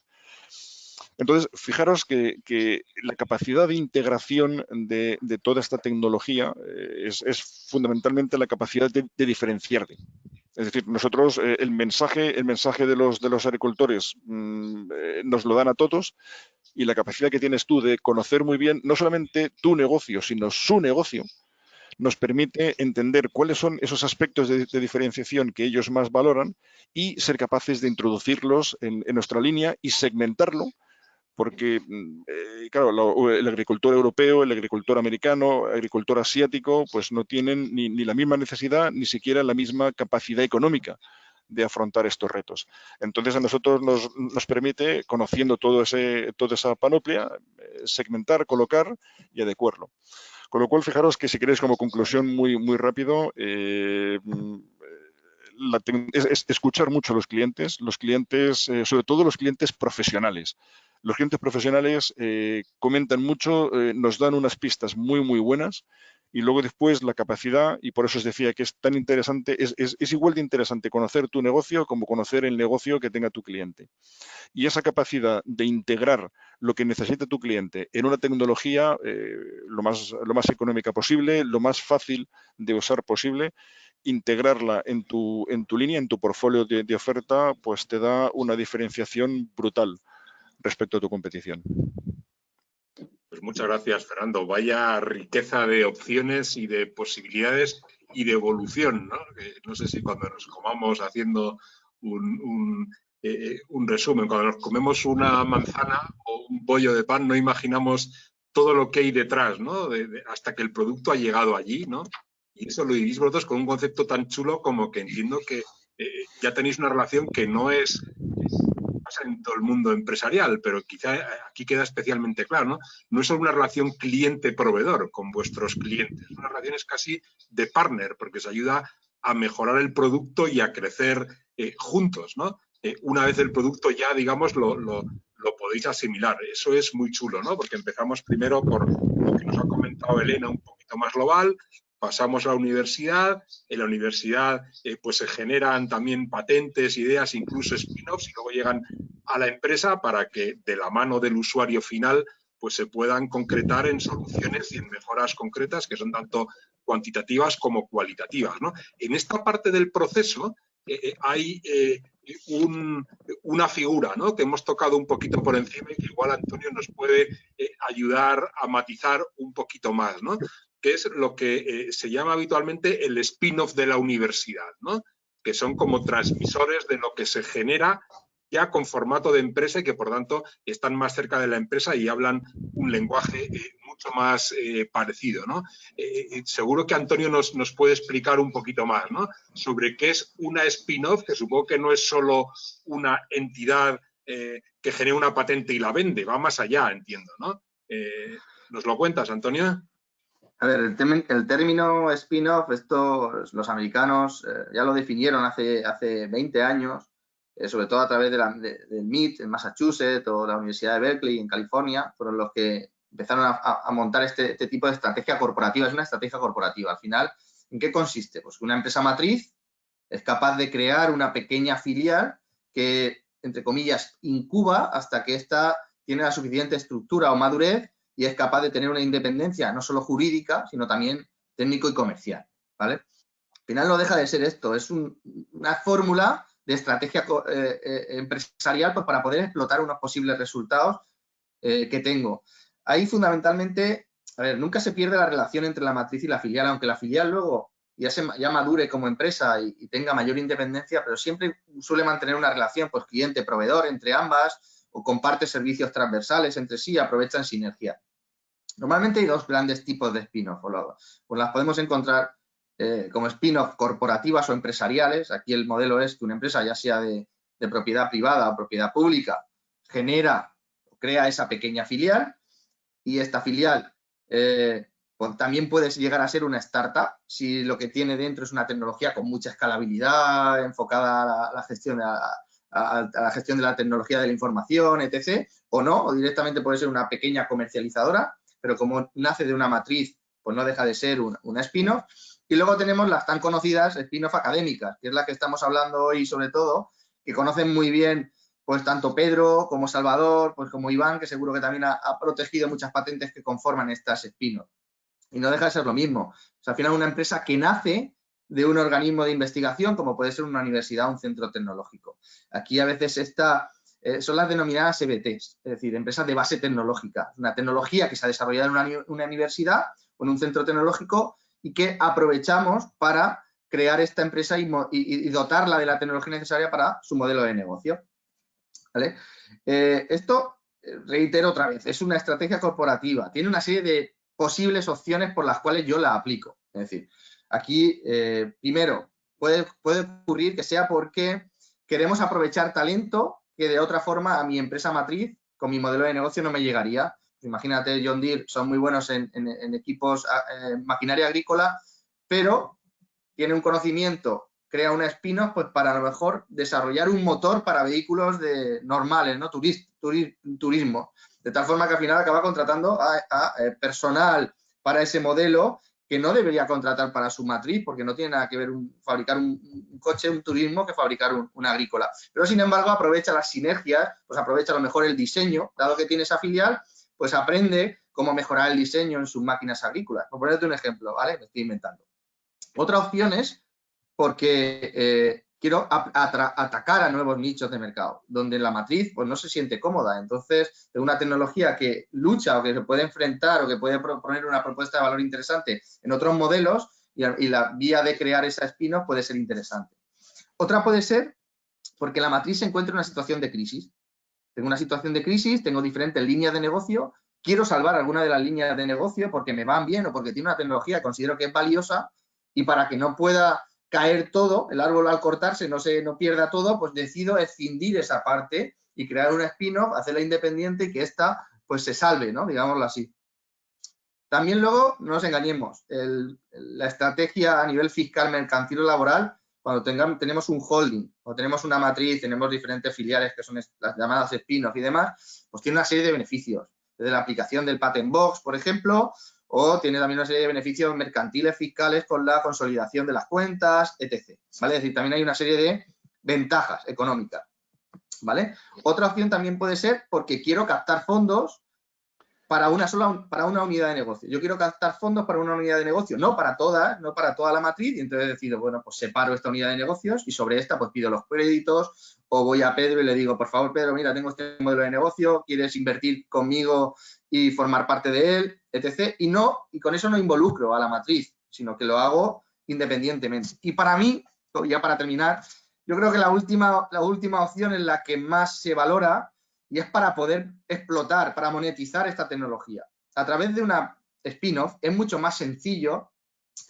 Entonces, fijaros que la capacidad de integración de toda esta tecnología es fundamentalmente la capacidad de diferenciarte. Es decir, nosotros el mensaje de los agricultores nos lo dan a todos, y la capacidad que tienes tú de conocer muy bien no solamente tu negocio, sino su negocio, nos permite entender cuáles son esos aspectos de diferenciación que ellos más valoran y ser capaces de introducirlos en nuestra línea y segmentarlo. Porque, claro, el agricultor europeo, el agricultor americano, el agricultor asiático, pues no tienen ni la misma necesidad, ni siquiera la misma capacidad económica de afrontar estos retos. Entonces, a nosotros nos permite, conociendo toda esa panoplia, segmentar, colocar y adecuarlo. Con lo cual, fijaros que si queréis como conclusión muy rápido, es escuchar mucho a los clientes, sobre todo los clientes profesionales. Los clientes profesionales comentan mucho, nos dan unas pistas muy buenas, y luego después la capacidad, y por eso os decía que es tan interesante, es igual de interesante conocer tu negocio como conocer el negocio que tenga tu cliente. Y esa capacidad de integrar lo que necesita tu cliente en una tecnología lo más económica posible, lo más fácil de usar posible, integrarla en tu línea, en tu portfolio de oferta, pues te da una diferenciación brutal respecto a tu competición. Pues muchas gracias, Fernando. Vaya riqueza de opciones y de posibilidades y de evolución, ¿no? No sé si cuando nos comamos haciendo un resumen, cuando nos comemos una manzana o un bollo de pan, no imaginamos todo lo que hay detrás, ¿no? Hasta que el producto ha llegado allí, ¿no? Y eso lo vivís vosotros con un concepto tan chulo como que entiendo que ya tenéis una relación que no es pasa en todo el mundo empresarial, pero quizá aquí queda especialmente claro, ¿no? No es solo una relación cliente-proveedor con vuestros clientes, es una relación casi de partner, porque se ayuda a mejorar el producto y a crecer juntos, ¿no? Una vez el producto ya, digamos, lo podéis asimilar. Eso es muy chulo, ¿no? Porque empezamos primero por lo que nos ha comentado Elena, un poquito más global, pasamos a la universidad, en la universidad pues se generan también patentes, ideas, incluso spin-offs, y luego llegan a la empresa para que de la mano del usuario final pues se puedan concretar en soluciones y en mejoras concretas que son tanto cuantitativas como cualitativas, ¿no? En esta parte del proceso hay una figura, ¿no? Que hemos tocado un poquito por encima y que igual Antonio nos puede ayudar a matizar un poquito más, ¿no? Que es lo que se llama habitualmente el spin-off de la universidad, ¿no? Que son como transmisores de lo que se genera ya con formato de empresa y que por tanto están más cerca de la empresa y hablan un lenguaje mucho más parecido, ¿no? Seguro que Antonio nos puede explicar un poquito más, ¿no? Sobre qué es una spin-off, que supongo que no es solo una entidad que genera una patente y la vende, va más allá, entiendo, ¿no? ¿Nos lo cuentas, Antonio? A ver, el término spin-off, esto los americanos ya lo definieron hace 20 años, sobre todo a través del MIT en Massachusetts o la Universidad de Berkeley en California, fueron los que empezaron a montar este tipo de estrategia corporativa. Es una estrategia corporativa. Al final, ¿en qué consiste? Pues una empresa matriz es capaz de crear una pequeña filial que, entre comillas, incuba hasta que ésta tiene la suficiente estructura o madurez y es capaz de tener una independencia no solo jurídica, sino también técnico y comercial, ¿vale? Al final no deja de ser esto, es una fórmula de estrategia empresarial pues, para poder explotar unos posibles resultados que tengo. Ahí fundamentalmente, a ver, nunca se pierde la relación entre la matriz y la filial, aunque la filial luego ya madure como empresa y tenga mayor independencia, pero siempre suele mantener una relación pues, cliente-proveedor entre ambas o comparte servicios transversales entre sí y aprovechan sinergia. Normalmente hay dos grandes tipos de spin-off, pues las podemos encontrar como spin-off corporativas o empresariales. Aquí el modelo es que una empresa, ya sea de propiedad privada o propiedad pública, crea esa pequeña filial y esta filial pues también puede llegar a ser una startup si lo que tiene dentro es una tecnología con mucha escalabilidad, enfocada a la gestión de la tecnología de la información, etc. O no, o directamente puede ser una pequeña comercializadora, pero como nace de una matriz, pues no deja de ser una spin-off. Y luego tenemos las tan conocidas spin-off académicas, que es la que estamos hablando hoy sobre todo, que conocen muy bien pues tanto Pedro como Salvador, pues como Iván, que seguro que también ha protegido muchas patentes que conforman estas spin-off. Y no deja de ser lo mismo. O sea, al final una empresa que nace de un organismo de investigación, como puede ser una universidad o un centro tecnológico. Aquí a veces son las denominadas EBTs, es decir, empresas de base tecnológica. Una tecnología que se ha desarrollado en una universidad o en un centro tecnológico y que aprovechamos para crear esta empresa y dotarla de la tecnología necesaria para su modelo de negocio. ¿Vale? Esto, reitero otra vez, es una estrategia corporativa. Tiene una serie de posibles opciones por las cuales yo la aplico. Es decir, aquí, primero, puede ocurrir que sea porque queremos aprovechar talento que de otra forma a mi empresa matriz, con mi modelo de negocio, no me llegaría. Imagínate, John Deere son muy buenos en equipos, maquinaria agrícola, pero tiene un conocimiento, crea una spin-off pues para a lo mejor desarrollar un motor para vehículos normales, ¿no? Turismo. De tal forma que al final acaba contratando a personal para ese modelo que no debería contratar para su matriz, porque no tiene nada que ver fabricar un coche, un turismo, que fabricar una agrícola. Pero, sin embargo, aprovecha las sinergias, pues aprovecha a lo mejor el diseño, dado que tiene esa filial, pues aprende cómo mejorar el diseño en sus máquinas agrícolas. Por ponerte un ejemplo, ¿vale? Me estoy inventando. Otra opción es porque quiero atacar a nuevos nichos de mercado, donde la matriz pues, no se siente cómoda. Entonces, una tecnología que lucha o que se puede enfrentar o que puede proponer una propuesta de valor interesante en otros modelos y la vía de crear esa spin-off puede ser interesante. Otra puede ser porque la matriz se encuentra en una situación de crisis. Tengo una situación de crisis, tengo diferentes líneas de negocio quiero salvar alguna de las líneas de negocio porque me van bien o porque tiene una tecnología que considero que es valiosa, y para que no pueda caer todo, el árbol al cortarse no pierda todo, pues decido escindir esa parte y crear un spin-off, hacerla independiente y que ésta pues se salve, ¿no? Digámoslo así. También luego, no nos engañemos, la estrategia a nivel fiscal, mercantil o laboral, cuando tenemos un holding o tenemos una matriz, tenemos diferentes filiales que son las llamadas spin-off y demás, pues tiene una serie de beneficios. Desde la aplicación del Patent Box, por ejemplo, o tiene también una serie de beneficios mercantiles fiscales con la consolidación de las cuentas, etc. ¿Vale? Es decir, también hay una serie de ventajas económicas, ¿vale? Otra opción también puede ser porque quiero captar fondos para una unidad de negocio. Yo quiero captar fondos para una unidad de negocio, no para toda la matriz, y entonces decido, bueno, pues separo esta unidad de negocios y sobre esta pues pido los créditos, o voy a Pedro y le digo, por favor, Pedro, mira, tengo este modelo de negocio, ¿quieres invertir conmigo y formar parte de él, etc.? Y con eso no involucro a la matriz, sino que lo hago independientemente. Y para mí, ya para terminar, yo creo que la última opción es la que más se valora, y es para poder explotar, para monetizar esta tecnología. A través de una spin-off es mucho más sencillo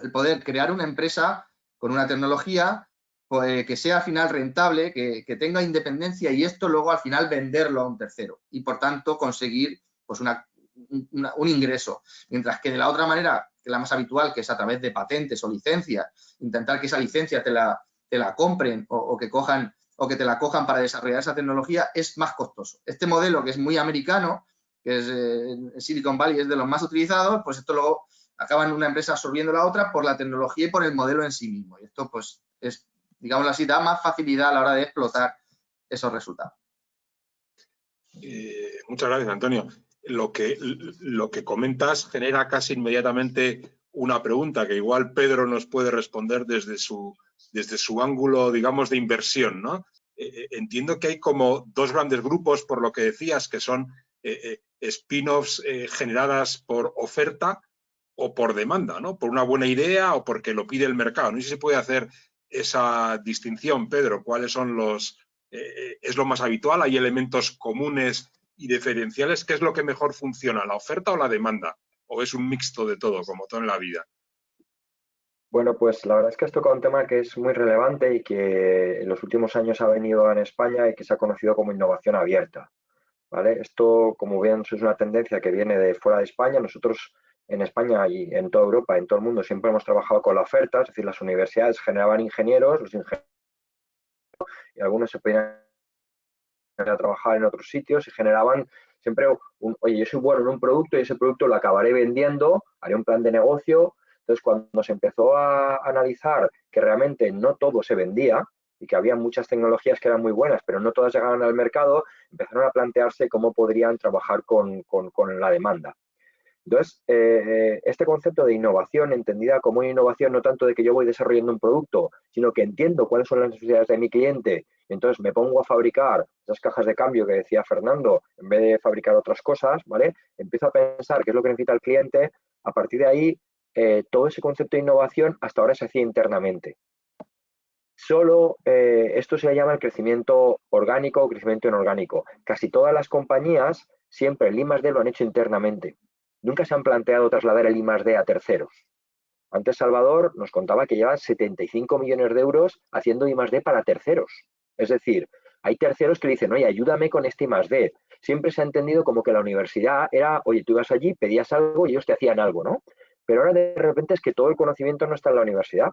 el poder crear una empresa con una tecnología pues, que sea al final rentable, que tenga independencia, y esto luego al final venderlo a un tercero y por tanto conseguir pues, un ingreso. Mientras que de la otra manera, que la más habitual, que es a través de patentes o licencias, intentar que esa licencia te la compren o que te la cojan para desarrollar esa tecnología, es más costoso. Este modelo, que es muy americano, que es en Silicon Valley, es de los más utilizados, pues esto luego acaba en una empresa absorbiendo la otra por la tecnología y por el modelo en sí mismo. Y esto, pues, digámoslo así, da más facilidad a la hora de explotar esos resultados. Muchas gracias, Antonio. Lo que comentas genera casi inmediatamente una pregunta que igual Pedro nos puede responder desde su ángulo, digamos, de inversión, ¿no? Entiendo que hay como dos grandes grupos, por lo que decías, que son spin-offs generadas por oferta o por demanda, ¿no? Por una buena idea o porque lo pide el mercado. No sé si se puede hacer esa distinción, Pedro. ¿Cuáles son es lo más habitual? ¿Hay elementos comunes y diferenciales? ¿Qué es lo que mejor funciona, la oferta o la demanda? ¿O es un mixto de todo, como todo en la vida? Bueno, pues la verdad es que has tocado un tema que es muy relevante y que en los últimos años ha venido en España y que se ha conocido como innovación abierta, ¿vale? Esto, como bien, es una tendencia que viene de fuera de España. Nosotros en España y en toda Europa, en todo el mundo, siempre hemos trabajado con la oferta, es decir, las universidades generaban ingenieros, los ingenieros y algunos se podían a trabajar en otros sitios y generaban siempre oye, yo soy bueno en un producto y ese producto lo acabaré vendiendo, haré un plan de negocio. Entonces, cuando se empezó a analizar que realmente no todo se vendía y que había muchas tecnologías que eran muy buenas, pero no todas llegaban al mercado, empezaron a plantearse cómo podrían trabajar con la demanda. Entonces, este concepto de innovación, entendida como una innovación no tanto de que yo voy desarrollando un producto, sino que entiendo cuáles son las necesidades de mi cliente, y entonces me pongo a fabricar esas cajas de cambio que decía Fernando, en vez de fabricar otras cosas, ¿vale? Empiezo a pensar qué es lo que necesita el cliente. A partir de ahí, todo ese concepto de innovación hasta ahora se hacía internamente. Solo esto se llama el crecimiento orgánico o crecimiento inorgánico. Casi todas las compañías siempre el I+D lo han hecho internamente. Nunca se han planteado trasladar el I+D a terceros. Antes Salvador nos contaba que lleva 75 millones de euros haciendo I+D para terceros. Es decir, hay terceros que le dicen, oye, ayúdame con este I+D. Siempre se ha entendido como que la universidad era, oye, tú ibas allí, pedías algo y ellos te hacían algo, ¿no? Pero ahora de repente es que todo el conocimiento no está en la universidad.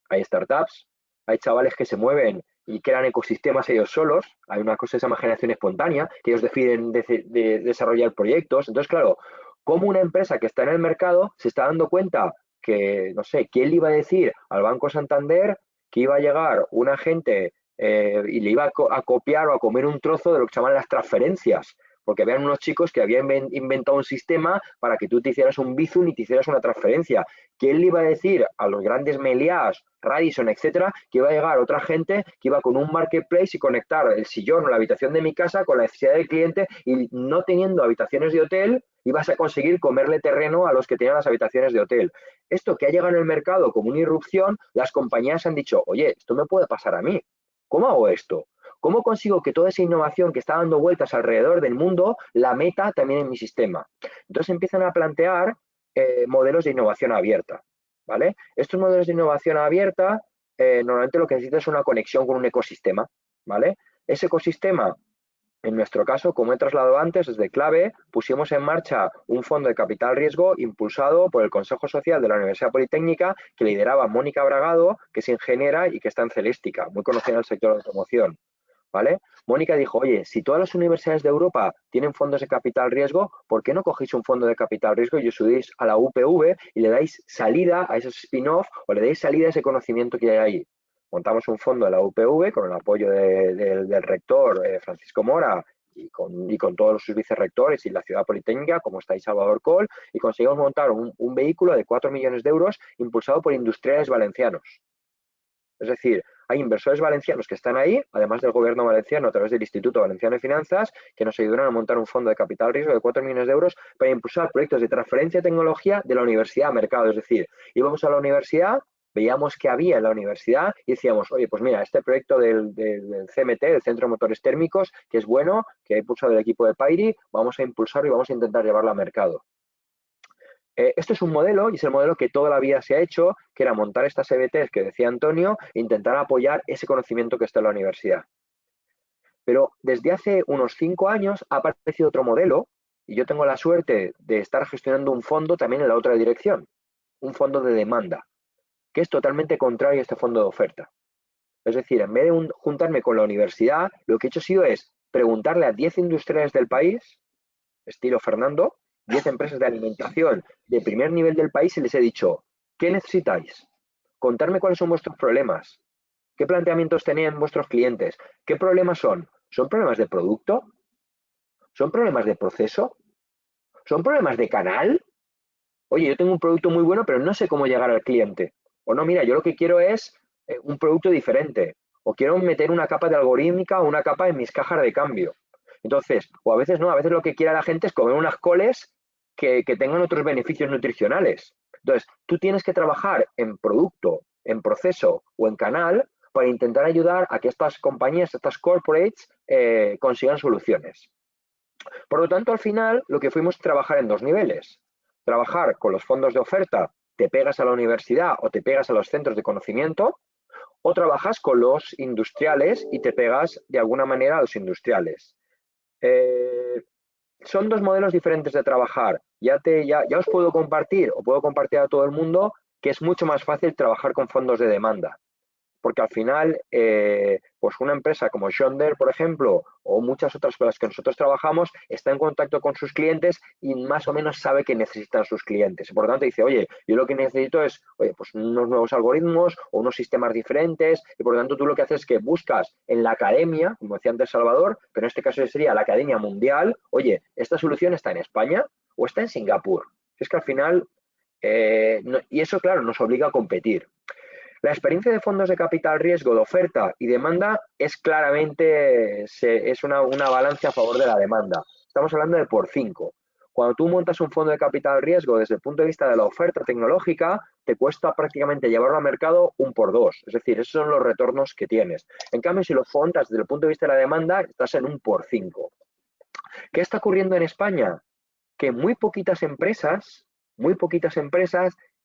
Hay startups, hay chavales que se mueven y crean ecosistemas ellos solos. Hay una cosa que se llama generación espontánea, que ellos deciden de desarrollar proyectos. Entonces, claro, como una empresa que está en el mercado se está dando cuenta que, no sé, ¿quién le iba a decir al Banco Santander que iba a llegar un agente y le iba a copiar o a comer un trozo de lo que se llaman las transferencias? Porque vean unos chicos que habían inventado un sistema para que tú te hicieras un Bizum y te hicieras una transferencia. ¿Quién le iba a decir a los grandes Meliás, Radisson, etcétera, que iba a llegar otra gente que iba con un marketplace y conectar el sillón o la habitación de mi casa con la necesidad del cliente, y no teniendo habitaciones de hotel ibas a conseguir comerle terreno a los que tenían las habitaciones de hotel? Esto que ha llegado en el mercado como una irrupción, las compañías han dicho, oye, esto me puede pasar a mí. ¿Cómo hago esto? ¿Cómo consigo que toda esa innovación que está dando vueltas alrededor del mundo la meta también en mi sistema? Entonces empiezan a plantear modelos de innovación abierta, ¿vale? Estos modelos de innovación abierta normalmente lo que necesitan es una conexión con un ecosistema, ¿vale? Ese ecosistema, en nuestro caso, como he trasladado antes, desde Clave, pusimos en marcha un fondo de capital riesgo impulsado por el Consejo Social de la Universidad Politécnica que lideraba Mónica Bragado, que es ingeniera y que está en Celestica, muy conocida en el sector de automoción, ¿vale? Mónica dijo, oye, si todas las universidades de Europa tienen fondos de capital riesgo, ¿por qué no cogéis un fondo de capital riesgo y os subís a la UPV y le dais salida a esos spin-off o le dais salida a ese conocimiento que hay ahí? Montamos un fondo de la UPV con el apoyo del rector Francisco Mora y con todos sus vicerrectores y la Ciudad Politécnica, como está ahí Salvador Coll, y conseguimos montar un vehículo de 4 millones de euros impulsado por industriales valencianos. Es decir, hay inversores valencianos que están ahí, además del gobierno valenciano a través del Instituto Valenciano de Finanzas, que nos ayudaron a montar un fondo de capital riesgo de 4 millones de euros para impulsar proyectos de transferencia de tecnología de la universidad a mercado. Es decir, íbamos a la universidad, veíamos qué había en la universidad y decíamos, oye, pues mira, este proyecto del CMT, del Centro de Motores Térmicos, que es bueno, que ha impulsado el equipo de Pairi, vamos a impulsarlo y vamos a intentar llevarlo a mercado. Esto es un modelo y es el modelo que toda la vida se ha hecho, que era montar estas EBTs que decía Antonio e intentar apoyar ese conocimiento que está en la universidad. Pero desde hace unos 5 años ha aparecido otro modelo y yo tengo la suerte de estar gestionando un fondo también en la otra dirección, un fondo de demanda, que es totalmente contrario a este fondo de oferta. Es decir, en vez de juntarme con la universidad, lo que he hecho ha sido es preguntarle a 10 industriales del país, estilo Fernando, 10 empresas de alimentación de primer nivel del país y les he dicho, ¿qué necesitáis? Contarme cuáles son vuestros problemas. ¿Qué planteamientos tenían vuestros clientes? ¿Qué problemas son? ¿Son problemas de producto? ¿Son problemas de proceso? ¿Son problemas de canal? Oye, yo tengo un producto muy bueno, pero no sé cómo llegar al cliente. O no, mira, yo lo que quiero es un producto diferente. O quiero meter una capa de algorítmica o una capa en mis cajas de cambio. Entonces, o a veces no, a veces lo que quiere la gente es comer unas coles que tengan otros beneficios nutricionales. Entonces, tú tienes que trabajar en producto, en proceso o en canal para intentar ayudar a que estas compañías, estas corporates, consigan soluciones. Por lo tanto, al final, lo que fuimos a trabajar en 2 niveles. Trabajar con los fondos de oferta, te pegas a la universidad o te pegas a los centros de conocimiento, o trabajas con los industriales y te pegas de alguna manera a los industriales. Son 2 modelos diferentes de trabajar. Ya os puedo compartir, o puedo compartir a todo el mundo, que es mucho más fácil trabajar con fondos de demanda. Porque al final, pues una empresa como Yonder, por ejemplo, o muchas otras con las que nosotros trabajamos, está en contacto con sus clientes y más o menos sabe qué necesitan sus clientes. Por lo tanto, dice, oye, yo lo que necesito es, oye, pues unos nuevos algoritmos o unos sistemas diferentes. Y por lo tanto, tú lo que haces es que buscas en la academia, como decía antes Salvador, pero en este caso sería la academia mundial, oye, ¿esta solución está en España o está en Singapur? Es que al final, y eso, claro, nos obliga a competir. La experiencia de fondos de capital riesgo de oferta y demanda es claramente una balanza a favor de la demanda. Estamos hablando de por 5. Cuando tú montas un fondo de capital riesgo desde el punto de vista de la oferta tecnológica, te cuesta prácticamente llevarlo al mercado 1 por 2. Es decir, esos son los retornos que tienes. En cambio, si lo montas desde el punto de vista de la demanda, estás en 1 por 5. ¿Qué está ocurriendo en España? Que muy poquitas empresas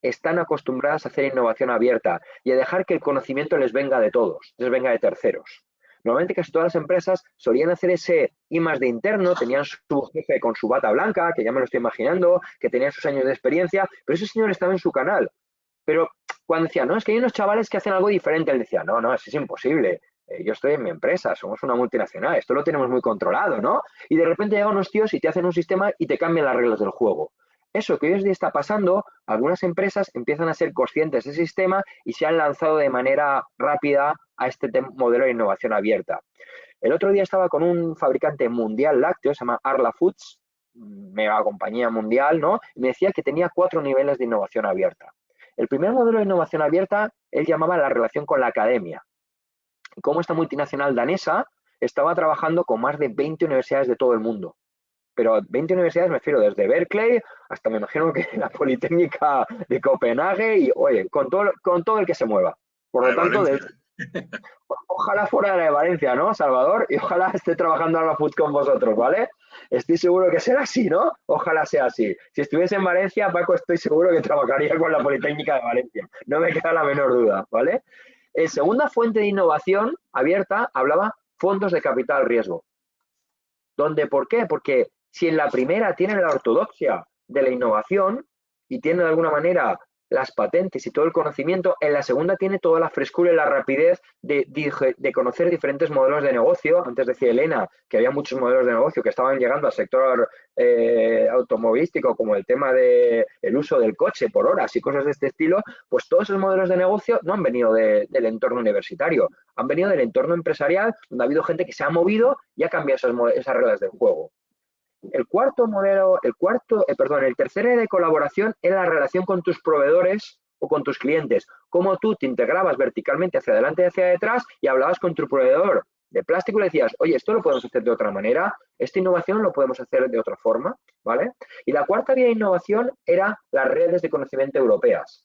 están acostumbradas a hacer innovación abierta y a dejar que el conocimiento les venga de todos, les venga de terceros. Normalmente casi todas las empresas solían hacer ese I+D interno, tenían su jefe con su bata blanca, que ya me lo estoy imaginando, que tenía sus años de experiencia, pero ese señor estaba en su canal. Pero cuando decía, no, es que hay unos chavales que hacen algo diferente, él decía, no, eso es imposible. Yo estoy en mi empresa, somos una multinacional, esto lo tenemos muy controlado, ¿no? Y de repente llegan unos tíos y te hacen un sistema y te cambian las reglas del juego. Eso que hoy en día está pasando, algunas empresas empiezan a ser conscientes de ese sistema y se han lanzado de manera rápida a este modelo de innovación abierta. El otro día estaba con un fabricante mundial lácteo, se llama Arla Foods, mega compañía mundial, ¿no? Y me decía que tenía 4 niveles de innovación abierta. El primer modelo de innovación abierta, él llamaba la relación con la academia. Y cómo esta multinacional danesa estaba trabajando con más de 20 universidades de todo el mundo. Pero 20 universidades me refiero desde Berkeley hasta me imagino que la Politécnica de Copenhague y, oye, con todo el que se mueva. Por lo tanto, Ojalá fuera de Valencia, ¿no, Salvador? Y ojalá esté trabajando en la FUT con vosotros, ¿vale? Estoy seguro que será así, ¿no? Ojalá sea así. Si estuviese en Valencia, Paco, estoy seguro que trabajaría con la Politécnica de Valencia. No me queda la menor duda, ¿vale? En segunda fuente de innovación abierta hablaba fondos de capital riesgo. ¿Dónde? ¿Por qué? Porque si en la primera tienen la ortodoxia de la innovación y tienen de alguna manera las patentes y todo el conocimiento, en la segunda tiene toda la frescura y la rapidez de conocer diferentes modelos de negocio. Antes decía Elena que había muchos modelos de negocio que estaban llegando al sector automovilístico, como el tema del uso del coche por horas y cosas de este estilo. Pues todos esos modelos de negocio no han venido del entorno universitario, han venido del entorno empresarial, donde ha habido gente que se ha movido y ha cambiado esas reglas del juego. El tercer área de colaboración era la relación con tus proveedores o con tus clientes. Cómo tú te integrabas verticalmente hacia adelante y hacia detrás y hablabas con tu proveedor de plástico y le decías, oye, esto lo podemos hacer de otra manera, esta innovación lo podemos hacer de otra forma, ¿vale? Y la cuarta vía de innovación era las redes de conocimiento europeas.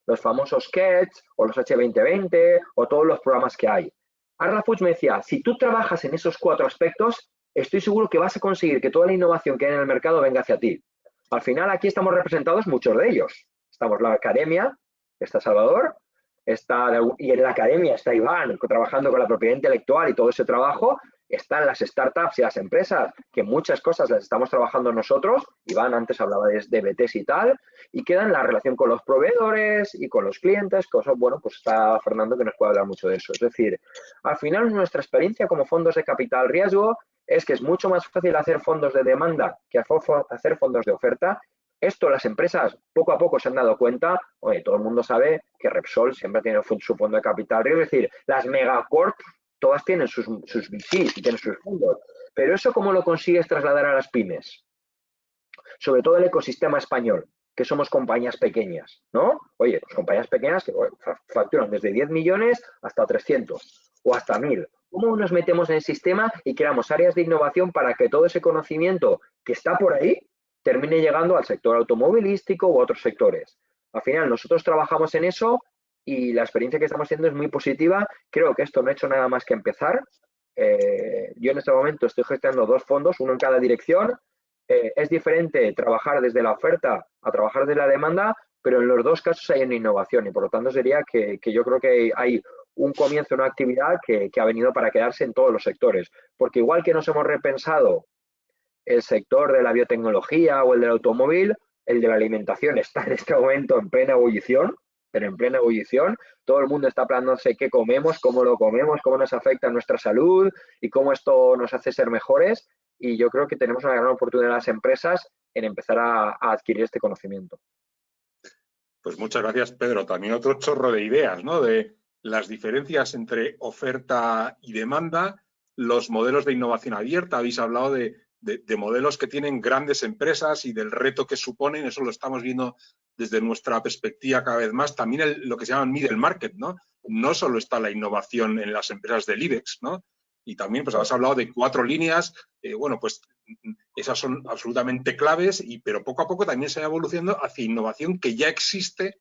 Los famosos KETS o los H2020 o todos los programas que hay. Arla Foods me decía, si tú trabajas en esos 4 aspectos, estoy seguro que vas a conseguir que toda la innovación que hay en el mercado venga hacia ti. Al final aquí estamos representados muchos de ellos. Estamos la academia, está Salvador, y en la academia está Iván trabajando con la propiedad intelectual y todo ese trabajo. Están las startups y las empresas, que muchas cosas las estamos trabajando nosotros. Iván antes hablaba de BTS y tal. Y quedan la relación con los proveedores y con los clientes, cosas, bueno, pues está Fernando que nos puede hablar mucho de eso. Es decir, al final nuestra experiencia como fondos de capital riesgo es que es mucho más fácil hacer fondos de demanda que hacer fondos de oferta. Esto las empresas poco a poco se han dado cuenta. Oye, todo el mundo sabe que Repsol siempre tiene su fondo de capital riesgo. Es decir, las megacorp todas tienen sus VCs y tienen sus fondos. Pero eso, ¿cómo lo consigues trasladar a las pymes? Sobre todo el ecosistema español, que somos compañías pequeñas, ¿no? Oye, pues compañías pequeñas que facturan desde 10 millones hasta 300 o hasta 1000. ¿Cómo nos metemos en el sistema y creamos áreas de innovación para que todo ese conocimiento que está por ahí termine llegando al sector automovilístico u otros sectores? Al final, nosotros trabajamos en eso y la experiencia que estamos haciendo es muy positiva. Creo que esto no ha hecho nada más que empezar. Yo en este momento estoy gestionando 2 fondos, uno en cada dirección. Es diferente trabajar desde la oferta a trabajar desde la demanda, pero en los 2 casos hay una innovación y por lo tanto sería que yo creo que hay un comienzo, una actividad que ha venido para quedarse en todos los sectores. Porque igual que nos hemos repensado el sector de la biotecnología o el del automóvil, el de la alimentación está en este momento en plena ebullición, pero en plena ebullición. Todo el mundo está planteándose qué comemos, cómo lo comemos, cómo nos afecta a nuestra salud y cómo esto nos hace ser mejores. Y yo creo que tenemos una gran oportunidad en las empresas en empezar a adquirir este conocimiento. Pues muchas gracias, Pedro. También otro chorro de ideas, ¿no? De las diferencias entre oferta y demanda, los modelos de innovación abierta. Habéis hablado de modelos que tienen grandes empresas y del reto que suponen. Eso lo estamos viendo desde nuestra perspectiva cada vez más. También lo que se llama middle market, ¿no? No solo está la innovación en las empresas del IBEX, ¿no? Y también, pues habéis hablado de 4 líneas. Bueno, pues esas son absolutamente claves, pero poco a poco también se va evolucionando hacia innovación que ya existe,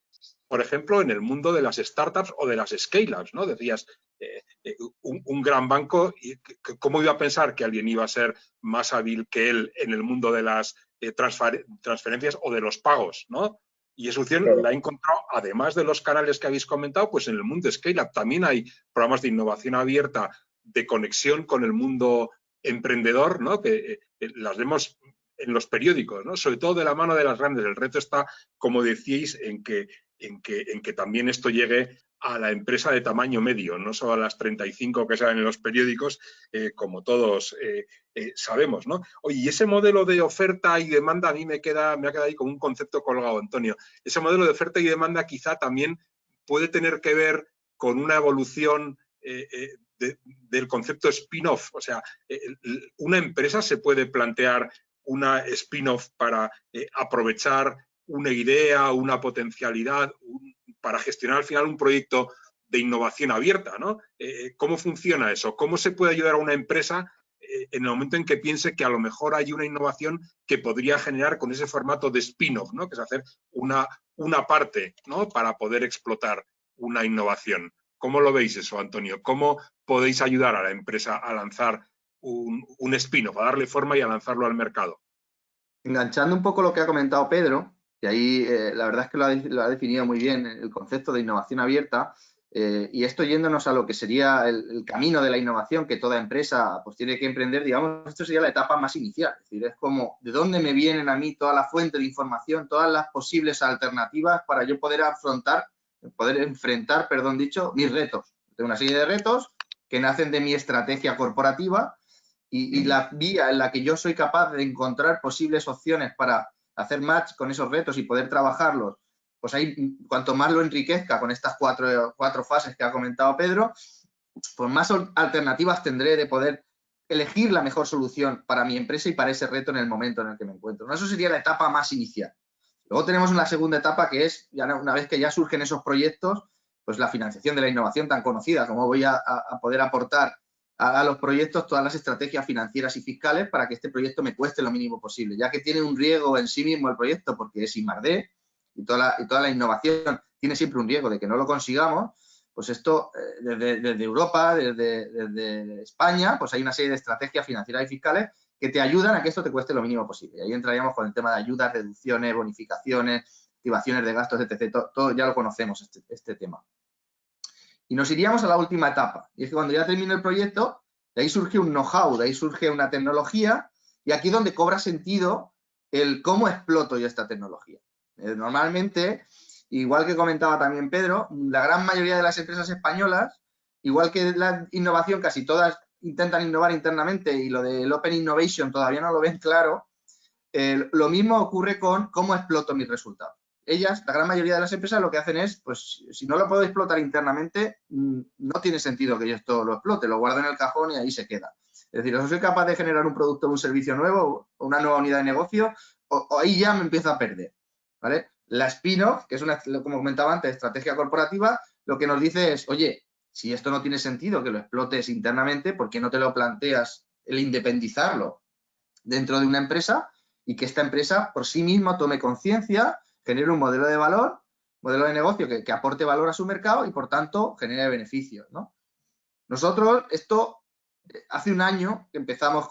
por ejemplo, en el mundo de las startups o de las scale-ups, ¿no? Decías, un gran banco, ¿cómo iba a pensar que alguien iba a ser más hábil que él en el mundo de las transferencias o de los pagos, ¿no? Y esa opción la he encontrado, además de los canales que habéis comentado, pues en el mundo scale-up también hay programas de innovación abierta de conexión con el mundo emprendedor, ¿no? Que las vemos en los periódicos, ¿no? Sobre todo de la mano de las grandes. El reto está, como decíais, en que también esto llegue a la empresa de tamaño medio, no solo a las 35 que salen en los periódicos, como todos sabemos, ¿no? Oye, y ese modelo de oferta y demanda a mí me ha quedado ahí como un concepto colgado, Antonio. Ese modelo de oferta y demanda quizá también puede tener que ver con una evolución del concepto spin-off. O sea, una empresa se puede plantear una spin-off para aprovechar una idea, una potencialidad, para gestionar al final un proyecto de innovación abierta, ¿no? ¿Cómo funciona eso? ¿Cómo se puede ayudar a una empresa en el momento en que piense que a lo mejor hay una innovación que podría generar con ese formato de spin-off, ¿no? Que es hacer una parte, ¿no? Para poder explotar una innovación. ¿Cómo lo veis eso, Antonio? ¿Cómo podéis ayudar a la empresa a lanzar un spin-off, a darle forma y a lanzarlo al mercado? Enganchando un poco lo que ha comentado Pedro, y ahí la verdad es que lo ha definido muy bien, el concepto de innovación abierta, y esto yéndonos a lo que sería el camino de la innovación que toda empresa pues tiene que emprender, digamos, esto sería la etapa más inicial, es decir, es como de dónde me vienen a mí toda la fuente de información, todas las posibles alternativas para yo poder enfrentar, mis retos. Tengo una serie de retos que nacen de mi estrategia corporativa y la vía en la que yo soy capaz de encontrar posibles opciones para hacer match con esos retos y poder trabajarlos, pues ahí cuanto más lo enriquezca con estas cuatro fases que ha comentado Pedro, pues más alternativas tendré de poder elegir la mejor solución para mi empresa y para ese reto en el momento en el que me encuentro. ¿No? Eso sería la etapa más inicial. Luego tenemos una segunda etapa que es, ya una vez que ya surgen esos proyectos, pues la financiación de la innovación tan conocida, cómo voy a poder aportar a los proyectos todas las estrategias financieras y fiscales para que este proyecto me cueste lo mínimo posible, ya que tiene un riesgo en sí mismo el proyecto porque es I+D y toda la innovación tiene siempre un riesgo de que no lo consigamos, pues esto desde Europa, desde España, pues hay una serie de estrategias financieras y fiscales que te ayudan a que esto te cueste lo mínimo posible. Y ahí entraríamos con el tema de ayudas, reducciones, bonificaciones, activaciones de gastos, etc. Todo ya lo conocemos, este tema. Y nos iríamos a la última etapa. Y es que cuando ya termino el proyecto, de ahí surge un know-how, de ahí surge una tecnología, y aquí es donde cobra sentido el cómo exploto yo esta tecnología. Normalmente, igual que comentaba también Pedro, la gran mayoría de las empresas españolas, igual que la innovación, casi todas intentan innovar internamente y lo del Open Innovation todavía no lo ven claro, lo mismo ocurre con cómo exploto mis resultados. Ellas, la gran mayoría de las empresas, lo que hacen es, pues, si no lo puedo explotar internamente, no tiene sentido que yo esto lo explote, lo guardo en el cajón y ahí se queda. Es decir, o soy capaz de generar un producto o un servicio nuevo, o una nueva unidad de negocio, o ahí ya me empiezo a perder, ¿vale? La spin-off, que es como comentaba antes, estrategia corporativa, lo que nos dice es, oye, si esto no tiene sentido que lo explotes internamente, ¿por qué no te lo planteas el independizarlo dentro de una empresa y que esta empresa por sí misma tome conciencia, genere un modelo de valor, modelo de negocio que aporte valor a su mercado y, por tanto, genere beneficios, ¿no? Nosotros, esto, hace un año que empezamos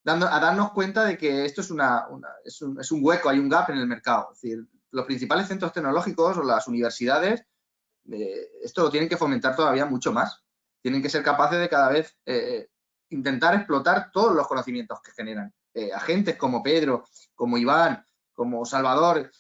a darnos cuenta de que esto es un hueco, hay un gap en el mercado. Es decir, los principales centros tecnológicos o las universidades, esto lo tienen que fomentar todavía mucho más. Tienen que ser capaces de cada vez intentar explotar todos los conocimientos que generan. Agentes como Pedro, como Iván, como Salvador,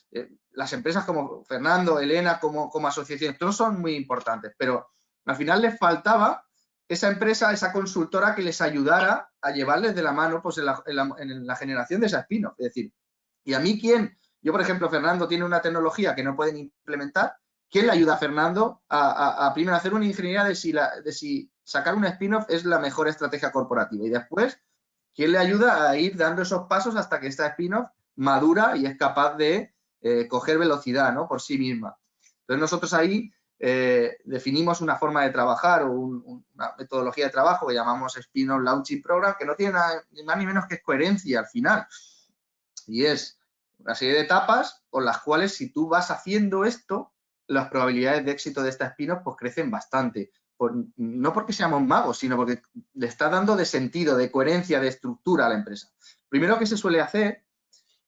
las empresas como Fernando, Elena, como asociaciones, todos son muy importantes, pero al final les faltaba esa empresa, esa consultora que les ayudara a llevarles de la mano pues, en la generación de esa spin-off. Es decir, ¿y a mí quién? Yo, por ejemplo, Fernando tiene una tecnología que no pueden implementar. ¿Quién le ayuda a Fernando a primero hacer una ingeniería de si sacar una spin-off es la mejor estrategia corporativa? Y después, ¿quién le ayuda a ir dando esos pasos hasta que esta spin-off madura y es capaz de coger velocidad, ¿no? Por sí misma? Entonces, nosotros ahí definimos una forma de trabajar o una metodología de trabajo que llamamos Spin-off Launching Program, que no tiene nada, ni más ni menos que coherencia al final. Y es una serie de etapas con las cuales, si tú vas haciendo esto, las probabilidades de éxito de esta spin-off pues crecen bastante. No porque seamos magos, sino porque le está dando de sentido, de coherencia, de estructura a la empresa. Primero que se suele hacer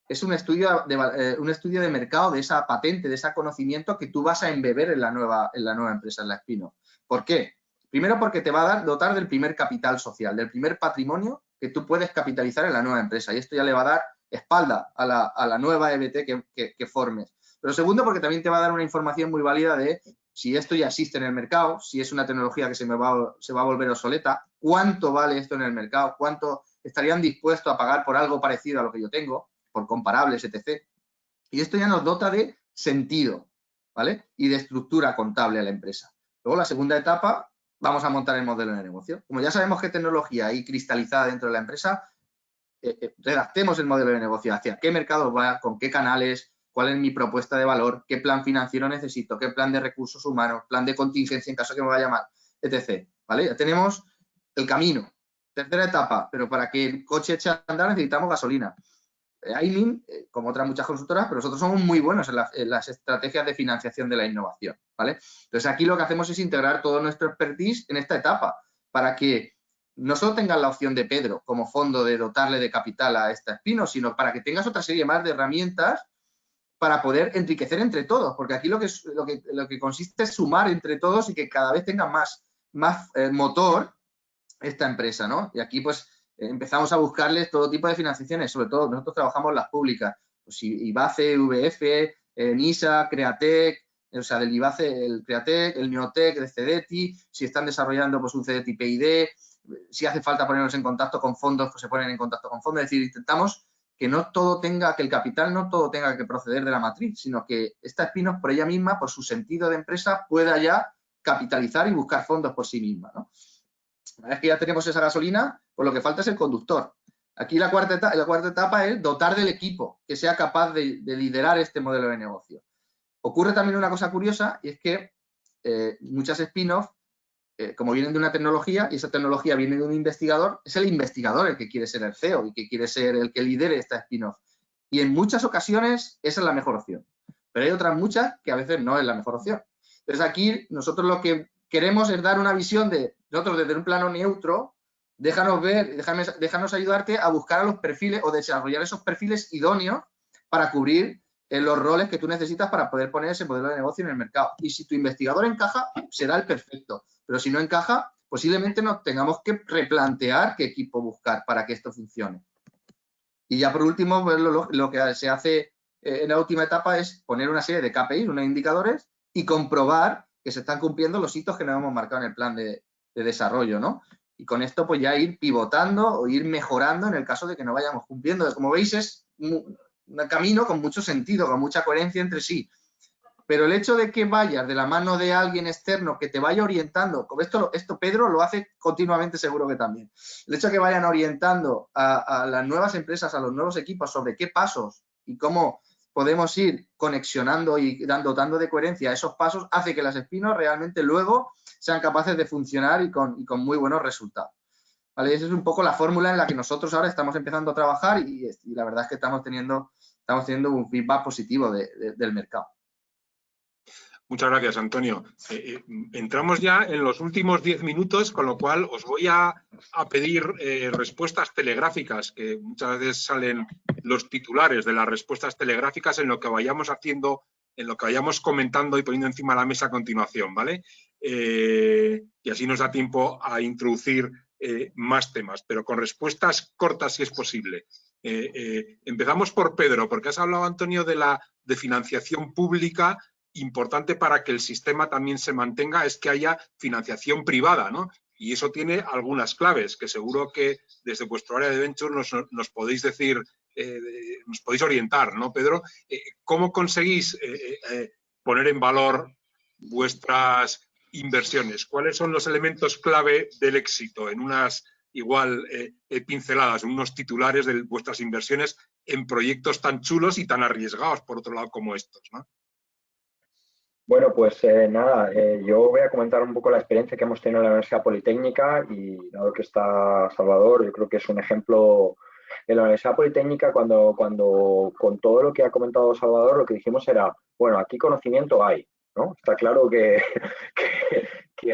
es un estudio de mercado de esa patente, de ese conocimiento que tú vas a embeber en la nueva empresa, en la spin-off. ¿Por qué? Primero porque te va a dotar del primer capital social, del primer patrimonio que tú puedes capitalizar en la nueva empresa. Y esto ya le va a dar espalda a la nueva EBT que formes. Pero segundo, porque también te va a dar una información muy válida de si esto ya existe en el mercado, si es una tecnología que se va a volver obsoleta, cuánto vale esto en el mercado, cuánto estarían dispuestos a pagar por algo parecido a lo que yo tengo, por comparables, etc. Y esto ya nos dota de sentido, ¿vale? Y de estructura contable a la empresa. Luego, la segunda etapa, vamos a montar el modelo de negocio. Como ya sabemos qué tecnología hay cristalizada dentro de la empresa, redactemos el modelo de negocio, hacia qué mercado va, con qué canales, cuál es mi propuesta de valor, qué plan financiero necesito, qué plan de recursos humanos, plan de contingencia en caso que me vaya mal, etc. ¿Vale? Ya tenemos el camino. Tercera etapa, pero para que el coche eche a andar necesitamos gasolina. Aimin, como otras muchas consultoras, pero nosotros somos muy buenos en las estrategias de financiación de la innovación, ¿vale? Entonces, aquí lo que hacemos es integrar todo nuestro expertise en esta etapa para que no solo tengas la opción de Pedro como fondo de dotarle de capital a esta spin-off, sino para que tengas otra serie más de herramientas para poder enriquecer entre todos, porque aquí lo que consiste es sumar entre todos y que cada vez tenga más motor esta empresa, ¿no? Y aquí, pues, empezamos a buscarles todo tipo de financiaciones, sobre todo nosotros trabajamos las públicas, pues IBACE, VF, NISA, Createc, o sea, del IBACE, el Createc, el Neotec, de CEDETI, si están desarrollando pues un CEDETI PID, si hace falta ponernos en contacto con fondos, pues se ponen en contacto con fondos, es decir, intentamos que no todo tenga, que el capital no todo tenga que proceder de la matriz, sino que esta spin-off por ella misma, por su sentido de empresa, pueda ya capitalizar y buscar fondos por sí misma, ¿no? Una vez que ya tenemos esa gasolina, pues lo que falta es el conductor. Aquí la cuarta etapa es dotar del equipo que sea capaz de liderar este modelo de negocio. Ocurre también una cosa curiosa y es que muchas spin-off, como vienen de una tecnología y esa tecnología viene de un investigador, es el investigador el que quiere ser el CEO y que quiere ser el que lidere esta spin-off. Y en muchas ocasiones esa es la mejor opción. Pero hay otras muchas que a veces no es la mejor opción. Entonces aquí nosotros lo que queremos es dar una visión de nosotros desde un plano neutro, déjanos ayudarte a buscar a los perfiles o desarrollar esos perfiles idóneos para cubrir los roles que tú necesitas para poder poner ese modelo de negocio en el mercado. Y si tu investigador encaja, será el perfecto. Pero si no encaja, posiblemente nos tengamos que replantear qué equipo buscar para que esto funcione. Y ya por último, pues lo que se hace en la última etapa es poner una serie de KPIs, unos indicadores, y comprobar que se están cumpliendo los hitos que nos hemos marcado en el plan de desarrollo, ¿no? Y con esto pues ya ir pivotando o ir mejorando en el caso de que no vayamos cumpliendo. Como veis es un camino con mucho sentido, con mucha coherencia entre sí. Pero el hecho de que vayas de la mano de alguien externo que te vaya orientando, como esto Pedro lo hace continuamente, seguro que también. El hecho de que vayan orientando a las nuevas empresas, a los nuevos equipos sobre qué pasos y cómo podemos ir conexionando y dotando de coherencia a esos pasos, hace que las spin-offs realmente luego sean capaces de funcionar y con muy buenos resultados. ¿Vale? Esa es un poco la fórmula en la que nosotros ahora estamos empezando a trabajar y la verdad es que estamos teniendo un feedback positivo del mercado. Muchas gracias, Antonio. Entramos ya en los últimos 10 minutos, con lo cual os voy a pedir respuestas telegráficas, que muchas veces salen los titulares de las respuestas telegráficas en lo que vayamos haciendo, en lo que vayamos comentando y poniendo encima de la mesa a continuación, ¿vale? Y así nos da tiempo a introducir más temas, pero con respuestas cortas si es posible. Empezamos por Pedro, porque has hablado, Antonio, de financiación pública. Importante para que el sistema también se mantenga es que haya financiación privada, ¿no? Y eso tiene algunas claves que seguro que desde vuestro área de Venture nos podéis decir, nos podéis orientar, ¿no, Pedro? ¿Cómo conseguís poner en valor vuestras inversiones? ¿Cuáles son los elementos clave del éxito en unas igual pinceladas, en unos titulares de vuestras inversiones en proyectos tan chulos y tan arriesgados, por otro lado, como estos, ¿no? Bueno, pues nada, yo voy a comentar un poco la experiencia que hemos tenido en la Universidad Politécnica y dado que está Salvador, yo creo que es un ejemplo. En la Universidad Politécnica, cuando con todo lo que ha comentado Salvador, lo que dijimos era, bueno, aquí conocimiento hay, ¿no? Está claro que